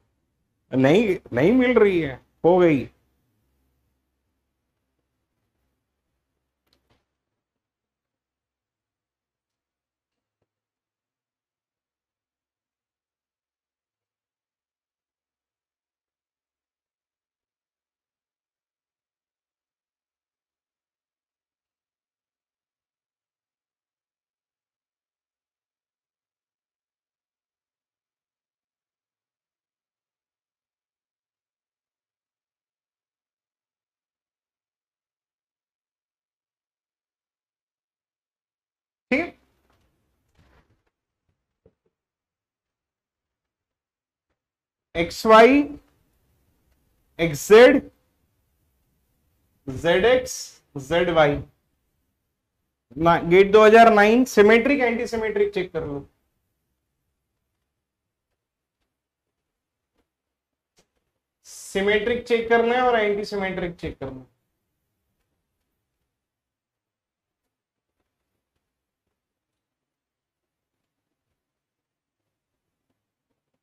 नहीं नहीं मिल रही है, हो गई। X y x z z x z y. Get 2009 symmetric anti symmetric check कर लो। सिमेट्रिक चेक करना है और एंटी सिमेट्रिक चेक करना है।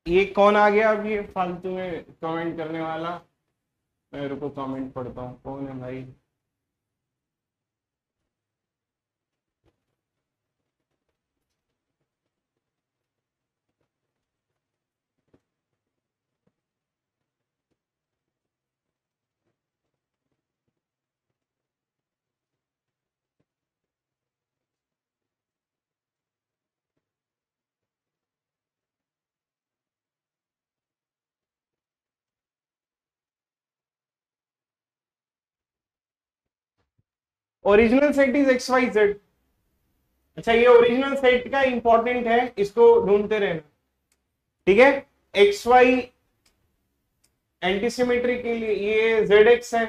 ये कौन आ गया अब ये फालतू में कमेंट करने वाला? मेरे को कमेंट पढ़ता हूँ, कौन है भाई? Original set is x y z. अच्छा, ये ओरिजिनल सेट का इंपॉर्टेंट है, इसको ढूंढते रहना। ठीक है, एक्स वाई एंटीसिमेट्री के लिए ये जेड एक्स है,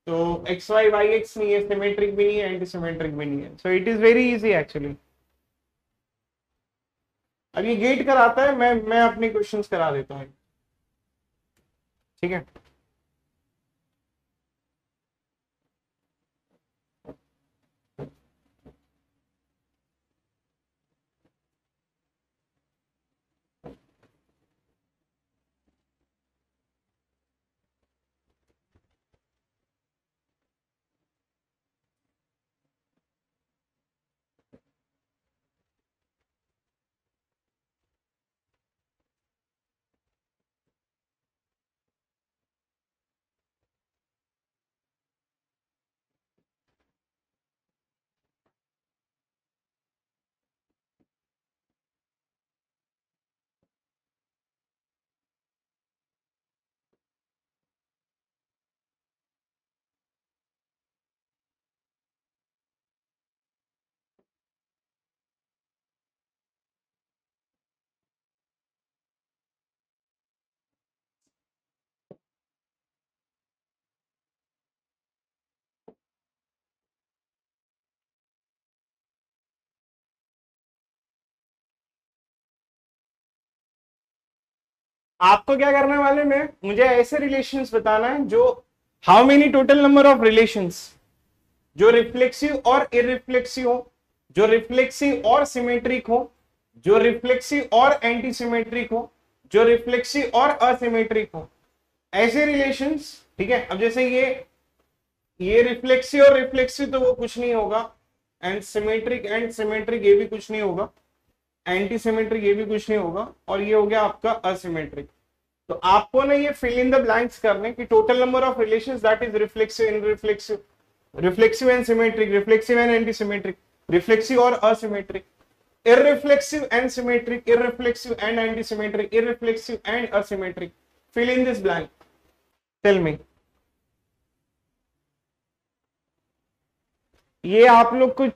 तो एक्स वाई वाई एक्स नहीं है, सिमेट्रिक भी नहीं है, एंटीसिमेट्रिक भी नहीं है। So it is very easy actually. अब ये गेट कराता है, मैं अपने क्वेश्चंस करा देता हूँ। ठीक है, आपको क्या करने वाले में, मुझे ऐसे रिलेशंस बताना है जो how many total number of relations जो रिफ्लेक्सिव और इरिफ्लेक्सिव हो, जो रिफ्लेक्सिव और सिमेट्रिक हो, जो रिफ्लेक्सिव और एंटी सिमेट्रिक हो, जो रिफ्लेक्सिव और असिमेट्रिक हो, ऐसे रिलेशंस। ठीक है, अब जैसे ये रिफ्लेक्सिव और रिफ्लेक्सिव तो वो कुछ नहीं होगा, एंड सिमेट्रिक ये भी कुछ नहीं होगा, एंटी सिमेट्रिक ये भी कुछ नहीं होगा, और ये हो गया आपका असिमेट्रिक। तो आपको ना ये फिल इन द ब्लैंक्स करने कि total number of relations that is reflexive in reflexive, reflexive and symmetric, reflexive and anti symmetric, reflexive और asymmetric, irreflexive and symmetric, irreflexive and antisymmetric, irreflexive and asymmetric. Fill in this blank. Tell me. ये आप लोग कुछ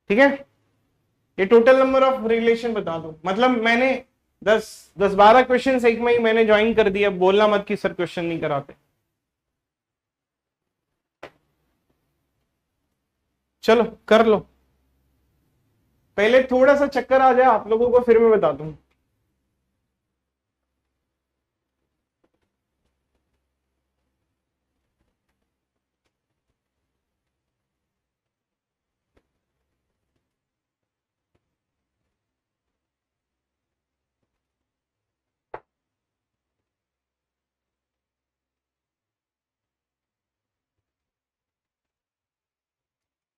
ठीक है, ये total number of relation बता दो। मतलब मैंने 10-12 क्वेश्चन एक में ही मैंने ज्वाइन कर दिया, बोलना मत कि सर क्वेश्चन नहीं कराते। चलो कर लो, पहले थोड़ा सा चक्कर आ जाए आप लोगों को, फिर मैं बता दूं।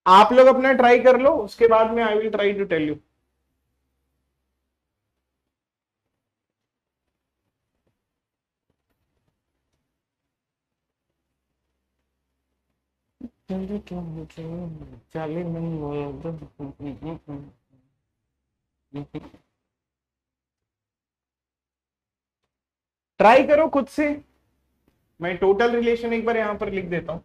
आप लोग अपना ट्राई कर लो, उसके बाद में I will try to tell you. Try करो खुद से, मैं टोटल रिलेशन एक बार यहां पर लिख देता हूं।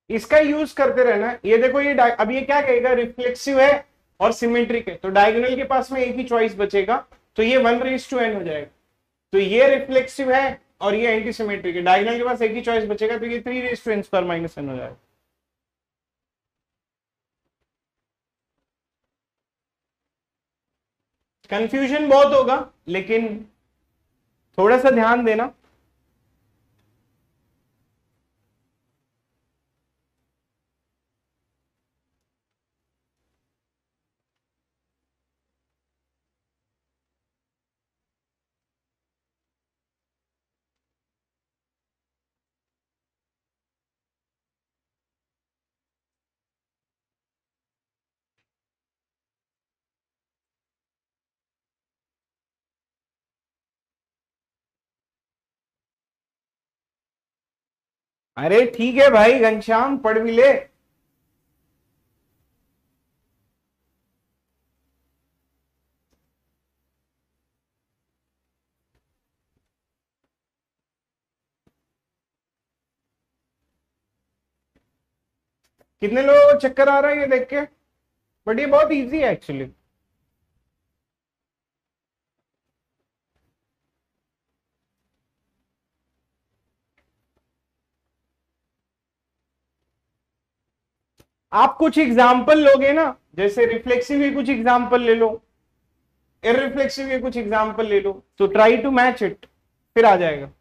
इसका यूज करते रहना। ये देखो ये अब ये क्या कहेगा, रिफ्लेक्सिव है और सिमेट्रिक है, तो डायगोनल के पास में एक ही चॉइस बचेगा, तो ये 1:n हो जाएगा। तो ये रिफ्लेक्सिव है और ये एंटी सिमेट्रिक है, डायगोनल के पास एक ही चॉइस बचेगा, तो ये 3:n² हो जाएगा। कंफ्यूजन बहुत होगा, लेकिन थोड़ा सा ध्यान देना। अरे ठीक है भाई घनश्याम, पढ़ भी ले। कितने लोगों को चक्कर आ रहा है ये देख के, बट ये बहुत इजी है एक्चुअली। आप कुछ एग्जाम्पल लोगे ना, जैसे रिफ्लेक्सिव के कुछ एग्जाम्पल ले लो, इररिफ्लेक्सिव के कुछ एग्जाम्पल ले लो, तो ट्राई टू मैच इट, फिर आ जाएगा।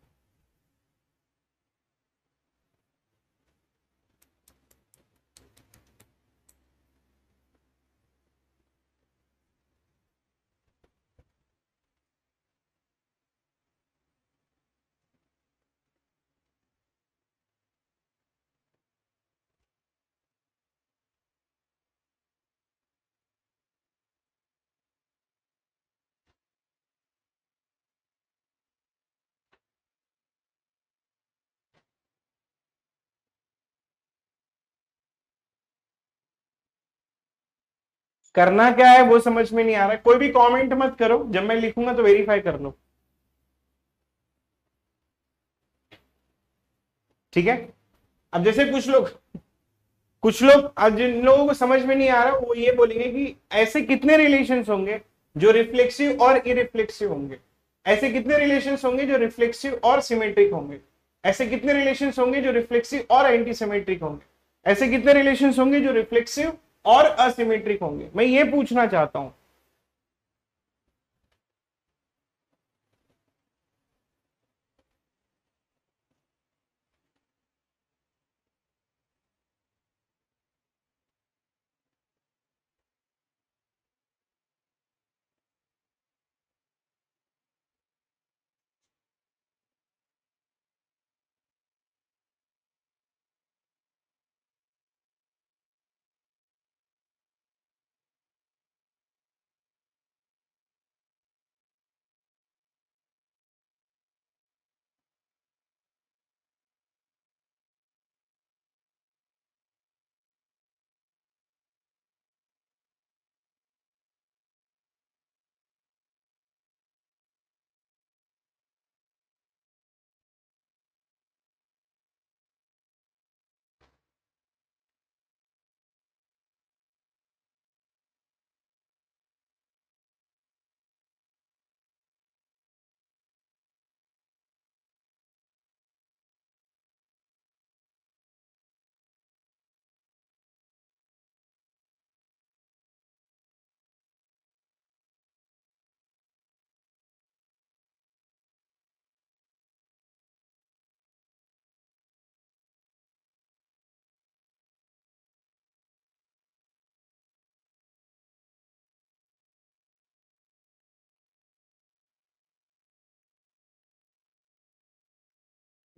करना क्या है वो समझ में नहीं आ रहा है, कोई भी कमेंट मत करो, जब मैं लिखूंगा तो वेरीफाई कर लो, ठीक है। अब जैसे कुछ लोग आज जिन लोगों को समझ में नहीं आ रहा वो ये बोलेंगे कि ऐसे कितने रिलेशंस होंगे जो रिफ्लेक्सिव और इरिफ्लेक्सिव होंगे, ऐसे कितने रिलेशंस होंगे जो रिफ्लेक्सिव और सिमेट्रिक होंगे, ऐसे कितने रिलेशंस होंगे जो रिफ्लेक्सिव और एंटी सिमेट्रिक होंगे, ऐसे कितने रिलेशंस होंगे जो रिफ्लेक्सिव और असिमेट्रिक होंगे, मैं ये पूछना चाहता हूं।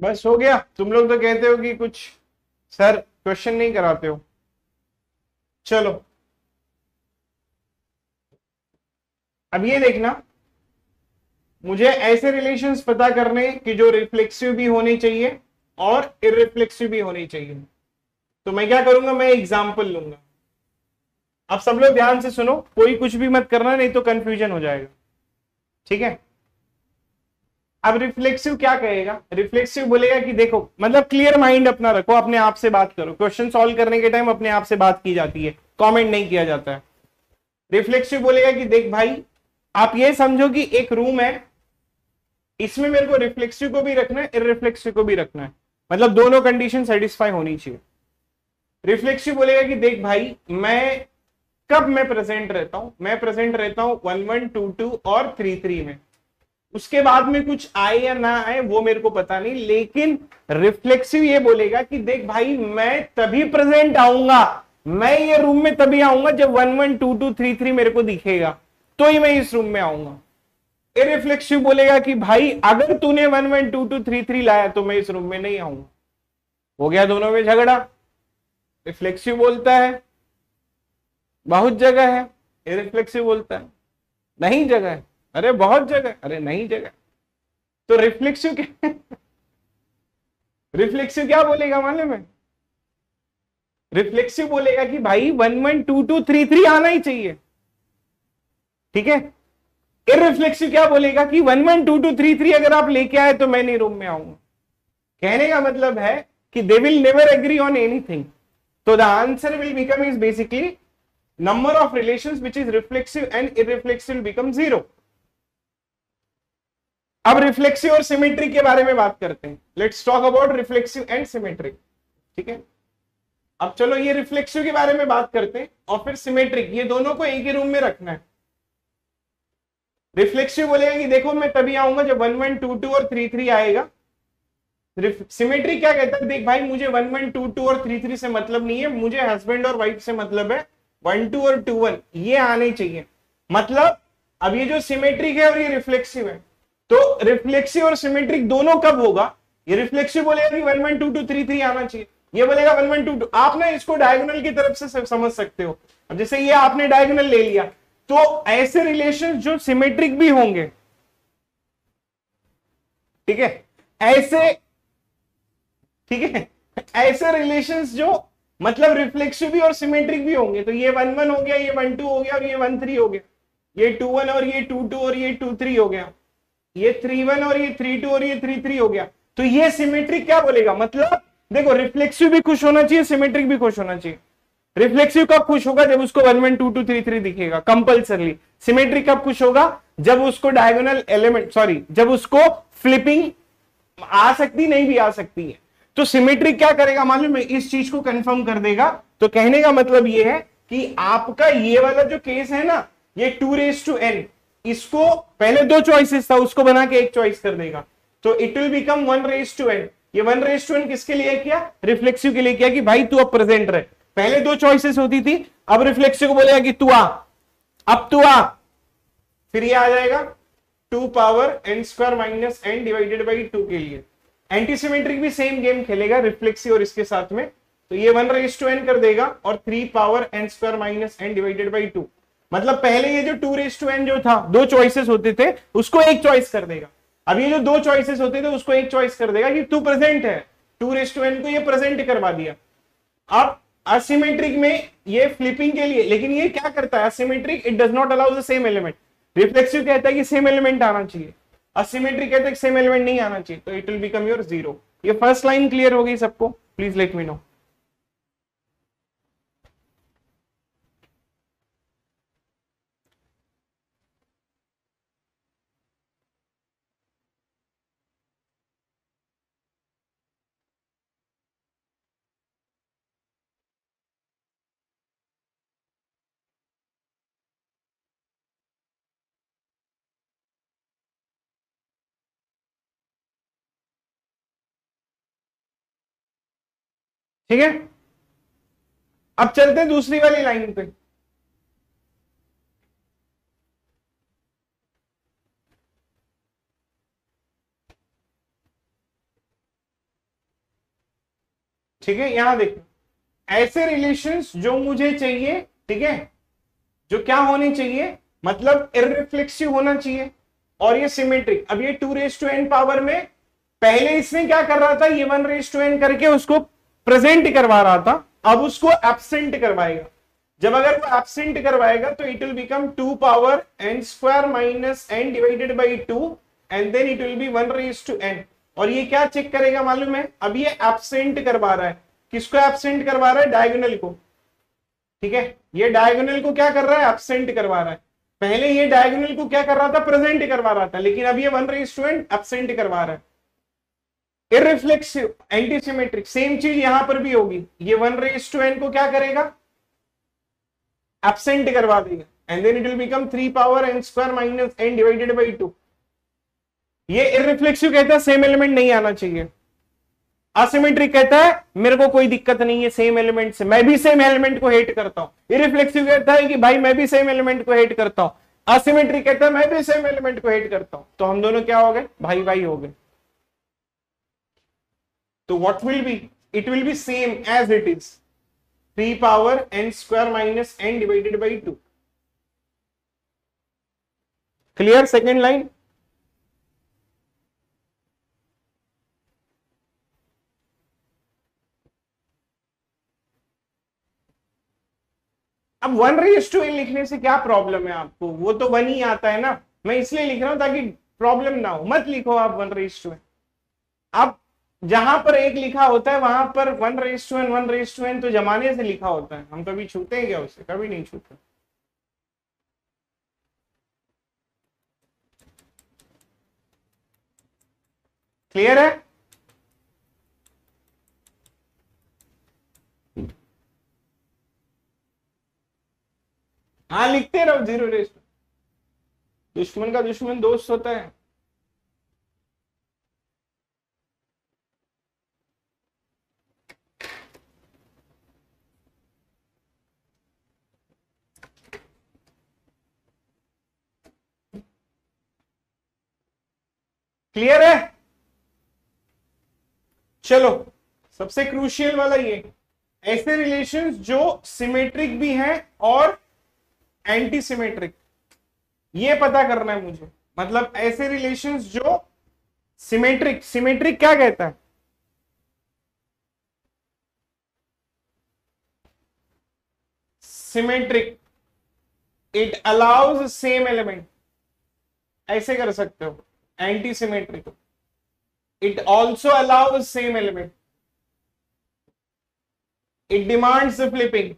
बस हो गया, तुम लोग तो कहते हो कि कुछ सर क्वेश्चन नहीं कराते हो। चलो अब ये देखना, मुझे ऐसे रिलेशंस पता करने कि जो रिफ्लेक्सिव भी होने चाहिए और इररिफ्लेक्सिव भी होनी चाहिए, तो मैं क्या करूंगा, मैं एग्जांपल लूंगा। अब सब लोग ध्यान से सुनो, कोई कुछ भी मत करना नहीं तो कंफ्यूजन हो जाएगा, ठीक है। अब रिफ्लेक्सिव क्या कहेगा, रिफ्लेक्सिव बोलेगा कि देखो, मतलब क्लियर माइंड अपना रखो, अपने आप से बात करो, क्वेश्चन सॉल्व करने के टाइम अपने आप से बात की जाती है, कमेंट नहीं किया जाता है। रिफ्लेक्सिव बोलेगा कि देख भाई, आप ये समझो कि एक रूम है, इसमें मेरे को रिफ्लेक्सिव को भी रखना है, इररिफ्लेक्सिव को भी रखना है, मतलब दोनों कंडीशन सेटिस्फाई होनी चाहिए। रिफ्लेक्सिव बोलेगा कि देख भाई, कब मैं प्रेजेंट रहता हूं, मैं प्रेजेंट रहता हूं 1 1 2 2 और 3 3 में, उसके बाद में कुछ आए या ना आए वो मेरे को पता नहीं, लेकिन रिफ्लेक्सिव ये बोलेगा कि देख भाई, मैं तभी प्रेजेंट आऊंगा, मैं ये रूम में तभी आऊंगा जब 1 1 2 2 3 3 मेरे को दिखेगा, तो ही मैं इस रूम में आऊंगा। इररिफ्लेक्सिव बोलेगा कि भाई, अगर तूने 1 1 2 2 3 3 लाया तो मैं इस रूम में नहीं आऊंगा। हो गया दोनों में झगड़ा। रिफ्लेक्सिव बोलता है बहुत जगह है, इररिफ्लेक्सिव बोलता है नहीं जगह है, अरे बहुत जगह, अरे नहीं जगह। तो रिफ्लेक्सिव क्या रिफ्लेक्सिव क्या बोलेगा मालूम है, रिफ्लेक्सिव बोलेगा कि भाई 1 1 2 2 3 3 आना ही चाहिए, ठीक है। इररिफ्लेक्सिव क्या बोलेगा कि 1 1 2 2 3 3 अगर आप लेके आए तो मैं नहीं रूम में आऊंगा। कहने का मतलब है कि they will never agree on anything, तो the answer will become is basically number of relations which is reflexive and irreflexive will become 0। अब रिफ्लेक्सिव और सिमेट्रिक के बारे में बात करते हैं। Let's talk about reflexive and symmetric, ठीक है। अब चलो ये रिफ्लेक्सिव के बारे में बात करते हैं और फिर सिमेट्रिक, ये दोनों को एक ही रूम में रखना है। रिफ्लेक्सिव बोलेगा कि देखो, मैं तभी आऊंगा जब 1 1 2 2 और 3 3 आएगा। सिमेट्रिक क्या कहता है, देख भाई, मुझे 1 1 2 2 और 3 3 से मतलब नहीं है, मुझे हस्बैंड और वाइफ से मतलब है, 1 2 और 2 1 ये आने चाहिए। मतलब अब ये जो सिमेट्रिक है और ये रिफ्लेक्सिव है, तो रिफ्लेक्सिव और सिमेट्रिक दोनों कब होगा, ये रिफ्लेक्सिव बोलेगा कि 1 1 2 2 3 3 आना चाहिए, ये बोलेगा 1 1 2 2। आप ना इसको डायगोनल की तरफ से समझ सकते हो। अब जैसे ये आपने डायगोनल ले लिया, तो ऐसे रिलेशन जो सिमेट्रिक भी होंगे, ठीक है, ऐसे, ठीक है, ऐसे रिलेशंस जो मतलब रिफ्लेक्सिव भी और सिमेट्रिक भी होंगे, तो ये 1 1 हो गया, ये 1 2 हो गया और ये 1 3 हो गया, ये 2 1 और ये 2 2 और ये 2 3 हो गया, ये 3 1 और ये 3 2 और ये 3 3 हो गया, तो ये सिमेट्रिक क्या बोलेगा, मतलब देखो, रिफ्लेक्सिव भी खुश होना चाहिए, सिमेट्रिक भी खुश होना चाहिए। रिफ्लेक्सिव कब खुश होगा, जब उसको 1 1 2 2 3 3 दिखेगा कंपल्सरली। सिमेट्रिक कब खुश होगा, जब उसको डायगोनल एलिमेंट, सॉरी, जब उसको फ्लिपिंग आ सकती, नहीं भी आ सकती है। तो सिमेट्रिक क्या करेगा मालूम है, इस चीज को कंफर्म कर देगा। तो कहने का मतलब ये है कि आपका ये वाला जो केस है ना, ये 2n, इसको पहले 2 चॉइसेस था, उसको बना के एक चॉइस कर देगा, तो इट विल बिकम 1n। ये 1n किसके लिए किया, रिफ्लेक्सिव के लिए किया, कि भाई तू अब प्रेजेंट रहे। पहले 2 चॉइसेस होती थी, अब रिफ्लेक्सिव को बोलेगा कि तू आ, अब तू आ, फिर ये आ जाएगा 2 power n² minus n divided by 2 के लिए। एंटीसिमेट्रिक भी सेम गेम खेलेगा रिफ्लेक्सिव और इसके साथ में, तो ये 1n कर देगा और 3 power n² minus n divided by 2। मतलब पहले ये जो 2n जो था, 2 चॉइसेस होते थे, उसको एक चॉइस कर देगा। अब ये जो 2 चॉइसेस होते थे, उसको एक चॉइस कर देगा कि तू प्रेजेंट है, 2n को ये प्रेजेंट करवा दिया। अब असिमेट्रिक में ये फ्लिपिंग के लिए, लेकिन ये क्या करता है, asymmetric it does not allow the same element. Reflexive कहता है कि सेम एलिमेंट आना चाहिए, असिमेट्रिक कहता है कि सेम एलिमेंट नहीं आना चाहिए, तो इट विल बिकम योर 0। ये फर्स्ट लाइन क्लियर हो गई सबको, प्लीज लेट मी नो। ठीक है, अब चलते हैं दूसरी वाली लाइन पे। ठीक है, यहां देखो, ऐसे रिलेशंस जो मुझे चाहिए, ठीक है, जो क्या होने चाहिए, मतलब इररिफ्लेक्सिव होना चाहिए, और ये सिमेट्रिक। अब ये 2n पावर में पहले इसने क्या कर रहा था, ये 1n करके उसको प्रेजेंट करवा रहा था, अब उसको एब्सेंट करवाएगा। जब अगर वो एब्सेंट करवाएगा तो it will become 2 power n² minus n divided by 2 and then it will be 1:n। और ये क्या चेक करेगा मालूम है, अब ये एब्सेंट करवा रहा है, किसको एब्सेंट करवा रहा है, डायगोनल को। ठीक है, ये डायगोनल को क्या कर रहा है, एब्सेंट करवा रहा है। पहले ये डायगोनल को क्या कर रहा था, प्रेजेंट करवा रहा था, लेकिन अब ये 1:n एब्सेंट करवा रहा है। इररिफ्लेक्सिव एंटीसिमेट्रिक, सेम चीज यहां पर भी होगी, ये 1:n को क्या करेगा, एब्सेंट करवा देगा, and then it will become 3 - n divided by 2। ये इररिफ्लेक्सिव कहता है सेम एलिमेंट नहीं आना चाहिए। असिमेट्रिक कहता है मेरे को कोई दिक्कत नहीं है सेम एलिमेंट से, मैं भी सेम एलिमेंट को हेट करता हूं। इररिफ्लेक्सिव कहता है कि भाई मैं भी सेम एलिमेंट को हेट करता हूं। असिमेट्रिक कहता है मैं भी सेम एलिमेंट को हेट करता हूं। तो हम दोनों क्या हो गए, भाई भाई हो गए। तो what will be, it will be same as it is 3 - n divided by 2। Clear, second line. अब 1:n लिखने से क्या प्रॉब्लम है आपको, वो तो 1 ही आता है ना, मैं इसलिए लिख रहा हूं ताकि प्रॉब्लम ना हो। मत लिखो आप 1:n। अब जहां पर एक लिखा होता है वहां पर 1:n तो जमाने से लिखा होता है, हम कभी छूते हैं क्या उसे, कभी नहीं छूते। क्लियर है। हाँ लिखते रहो 0:n। दुश्मन का दुश्मन दोस्त होता है। क्लियर है। चलो सबसे क्रूशियल वाला ये, ऐसे रिलेशंस जो सिमेट्रिक भी हैं और एंटी सिमेट्रिक, ये पता करना है मुझे। मतलब ऐसे रिलेशंस जो सिमेट्रिक, सिमेट्रिक क्या कहता है, symmetric it allows same element, ऐसे कर सकते हो। Anti symmetric it also allows same element, it demands flipping.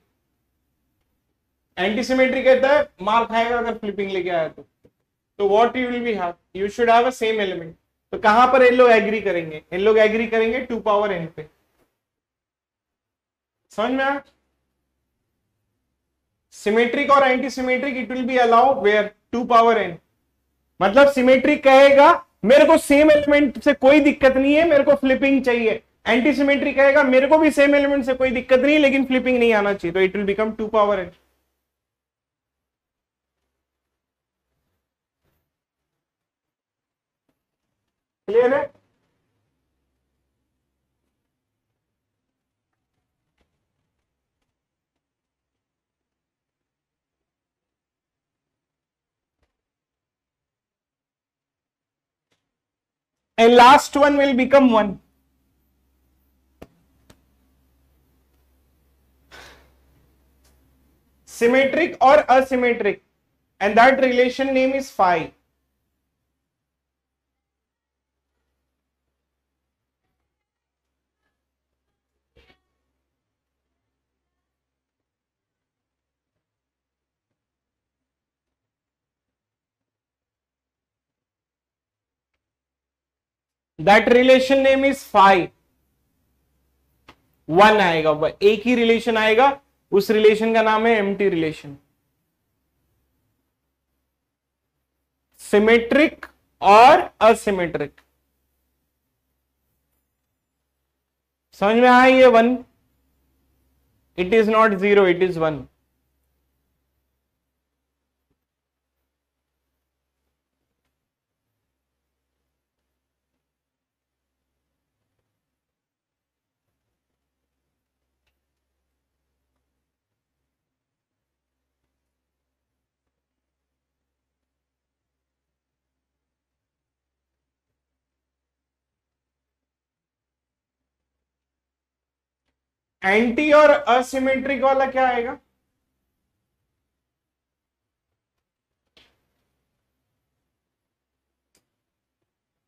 Antisymmetry कहता है मार खाएगा अगर फ्लिपिंग लेके आया तो what you will be have, you should have a same element. तो कहां पर ये लोग एग्री करेंगे, इन लोग एग्री करेंगे 2 पे। समझ में आया। सिमेट्रिक और antisymmetric it will be allowed where 2 मतलब सिमेट्रिक कहेगा मेरे को सेम एलिमेंट से कोई दिक्कत नहीं है, मेरे को फ्लिपिंग चाहिए। एंटीसिमेट्रिक कहेगा मेरे को भी सेम एलिमेंट से कोई दिक्कत नहीं है लेकिन फ्लिपिंग नहीं आना चाहिए, तो इट विल बिकम 2 क्लियर है। And last one will become 1. Symmetric or asymmetric, and that relation name is phi. That relation name is phi. 1 आएगा, एक ही रिलेशन आएगा, उस रिलेशन का नाम है एम्प्टी रिलेशन। सिमेट्रिक और असिमेट्रिक, समझ में आया ये 1, it is not 0, it is 1। Anti और असिमेट्रिक वाला क्या आएगा,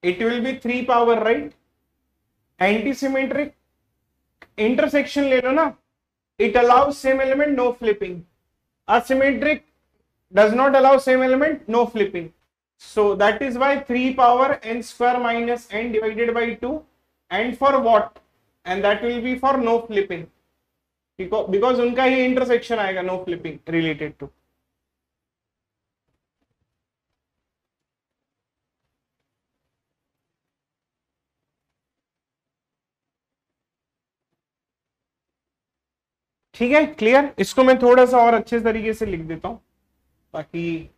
it will be 3 power, right? Anti-symmetric intersection ले लो ना, it allows same element, no flipping. Asymmetric does not allow same element, no flipping. So that is why 3 power n square minus n divided by 2, and for what? And that will be for no flipping, because उनका ही intersection आएगा no flipping related to. ठीक है, clear? इसको मैं थोड़ा सा और अच्छे तरीके से लिख देता हूं ताकि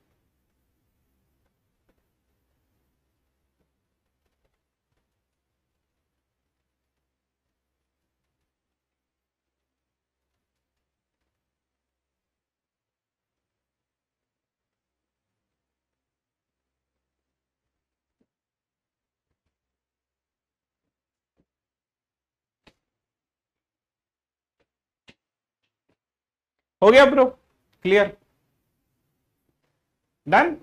हो गया ब्रो, क्लियर, डन।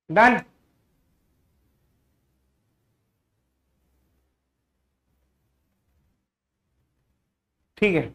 डन, ठीक है।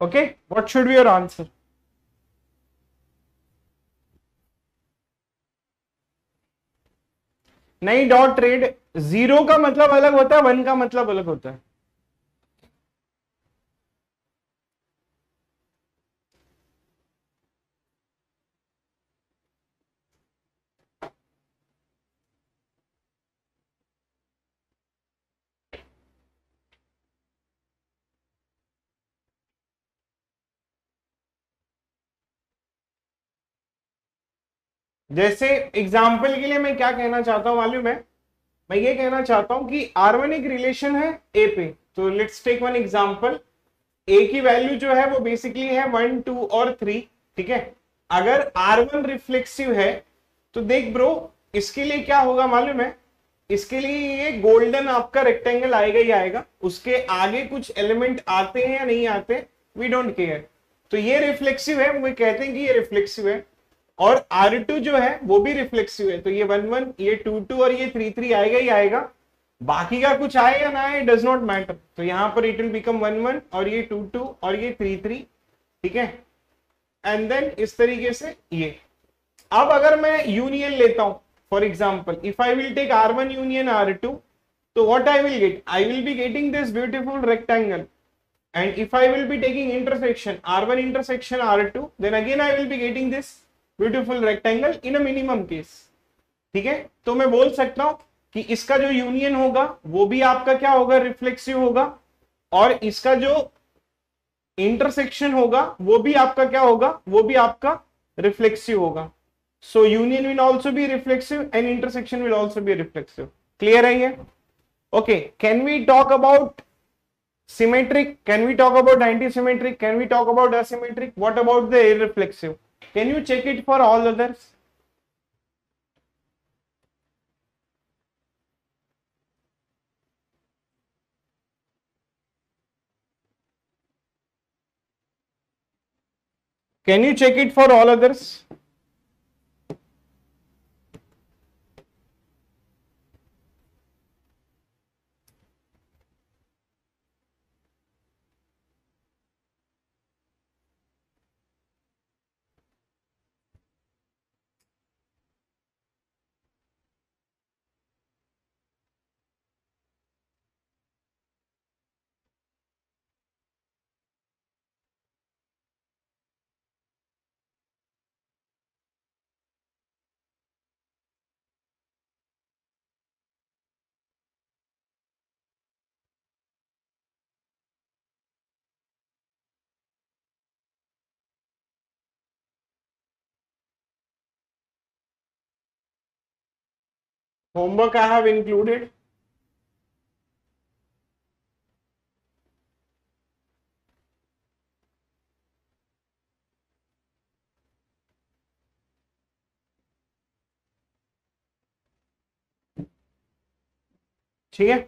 Okay, what should be your answer? नहीं, डॉट ट्रेड, 0 का मतलब अलग होता है, 1 का मतलब अलग होता है। जैसे एग्जाम्पल के लिए मैं क्या कहना चाहता हूं मालूम है, मैं ये कहना चाहता हूं कि R1 एक रिलेशन है ए पे। तो लेट्स टेक वन एग्जांपल, ए की वैल्यू जो है वो बेसिकली है 1, 2 और 3, ठीक है। अगर R1 रिफ्लेक्सिव है तो देख ब्रो, इसके लिए क्या होगा मालूम है, इसके लिए ये गोल्डन आपका रेक्टेंगल आएगा ही आएगा, उसके आगे कुछ एलिमेंट आते हैं या नहीं आते, वी डोंट केयर। तो ये रिफ्लेक्सिव है, वो कहते हैं कि ये रिफ्लेक्सिव है। और R2 जो है वो भी रिफ्लेक्सिव है, तो ये 1, 1, ये 2, 2 और ये 3, 3 आएगा ही आएगा, बाकी का कुछ आए या ना आए डज नॉट मैटर। तो यहां पर इट विल बिकम 1, 1 और ये 2, 2 और ये 3, 3, ठीक है। एंड देन इस तरीके से ये। अब अगर मैं यूनियन लेता हूं, for example if I will take R1 union R2, तो what I will get, I will be getting this beautiful rectangle. And if I will be taking intersection R1 intersection R2, then again I will be getting this beautiful rectangle in a minimum case, ठीक है। तो मैं बोल सकता हूं कि इसका जो यूनियन होगा वो भी आपका क्या होगा, रिफ्लेक्सिव होगा, और इसका जो इंटरसेक्शन होगा वो भी आपका क्या होगा, वो भी आपका रिफ्लेक्सिव होगा। So union will also be reflexive and intersection will also be reflexive. Clear है ये? Okay, can we talk about symmetric? Can we talk about anti-symmetric? Can we talk about asymmetric? What about the irreflexive? Can you check it for all others? Can you check it for all others? Homework I have included. ठीक है.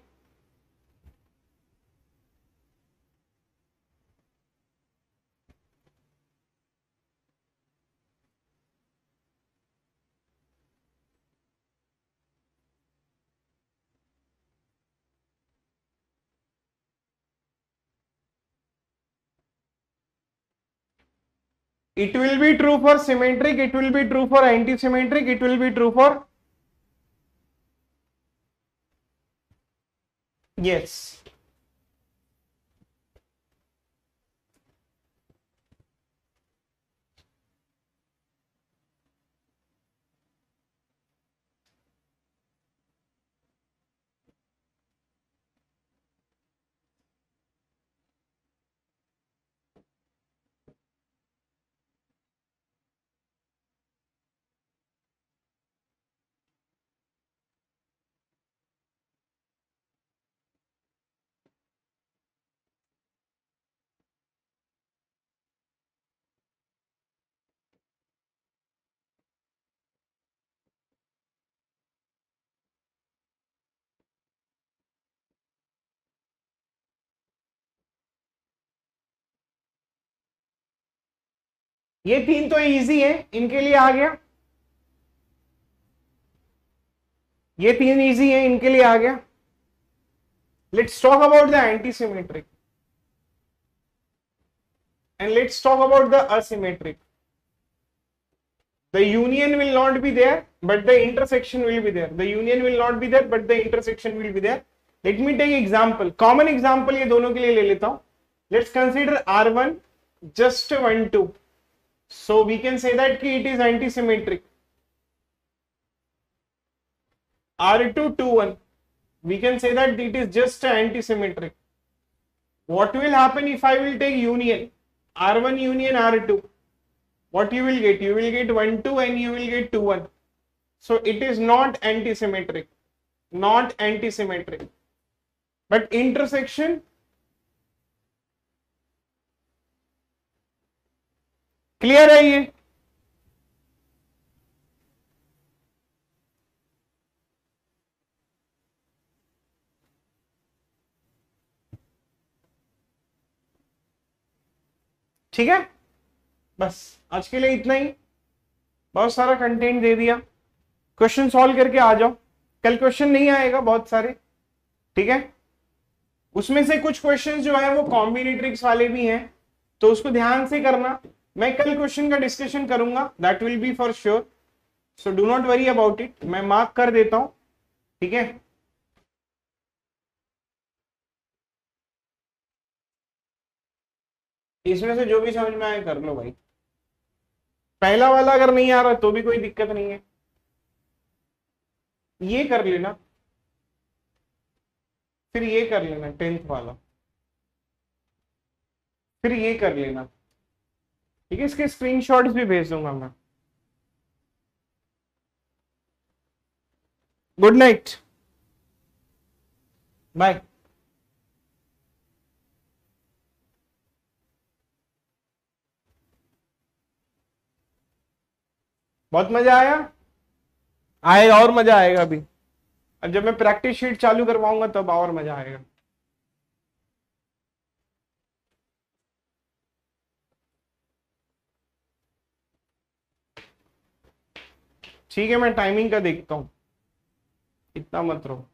It will be true for symmetric, it will be true for anti-symmetric, it will be true for, yes. ये तीन तो easy है, इनके लिए आ गया. ये तीन इजी है, इनके लिए आ गया. Let's talk about the anti-symmetric and let's talk about the asymmetric. The union will not be there, but the intersection will be there. The union will not be there, but the intersection will be there. Let me take example. Common example ये दोनों के लिए ले लेता हूं. Let's consider R1 just 1 2. So we can say that कि it is anti-symmetric. R2 2 1. We can say that it is just anti-symmetric. What will happen if I will take union? R1 union R2, what you will get? You will get 1 2 and you will get 2 1. So it is not anti-symmetric, not anti-symmetric. But intersection, clear है ये? ठीक है. बस आज के लिए इतना ही. बहुत सारा कंटेंट दे दिया. क्वेश्चन सॉल्व करके आ जाओ. कल क्वेश्चन नहीं आएगा बहुत सारे. ठीक है. उसमें से कुछ क्वेश्चन जो है वो कॉम्बिनेट्रिक्स वाले भी हैं, तो उसको ध्यान से करना. मैं कल क्वेश्चन का डिस्कशन करूंगा, that will B for sure. So do not worry about it. मैं मार्क कर देता हूं. ठीक है. इसमें से जो भी समझ में आए कर लो भाई. पहला वाला अगर नहीं आ रहा तो भी कोई दिक्कत नहीं है, ये कर लेना. फिर ये कर लेना 10th वाला. फिर ये कर लेना. ठीक है. इसके स्क्रीनशॉट्स भी भेज दूंगा मैं. Good night. बाय. बहुत मजा आया. आएगा और मजा आएगा अभी. अब जब मैं प्रैक्टिस शीट चालू करवाऊंगा तब और मजा आएगा. ठीक है. मैं टाइमिंग का देखता हूं, इतना मत रहो.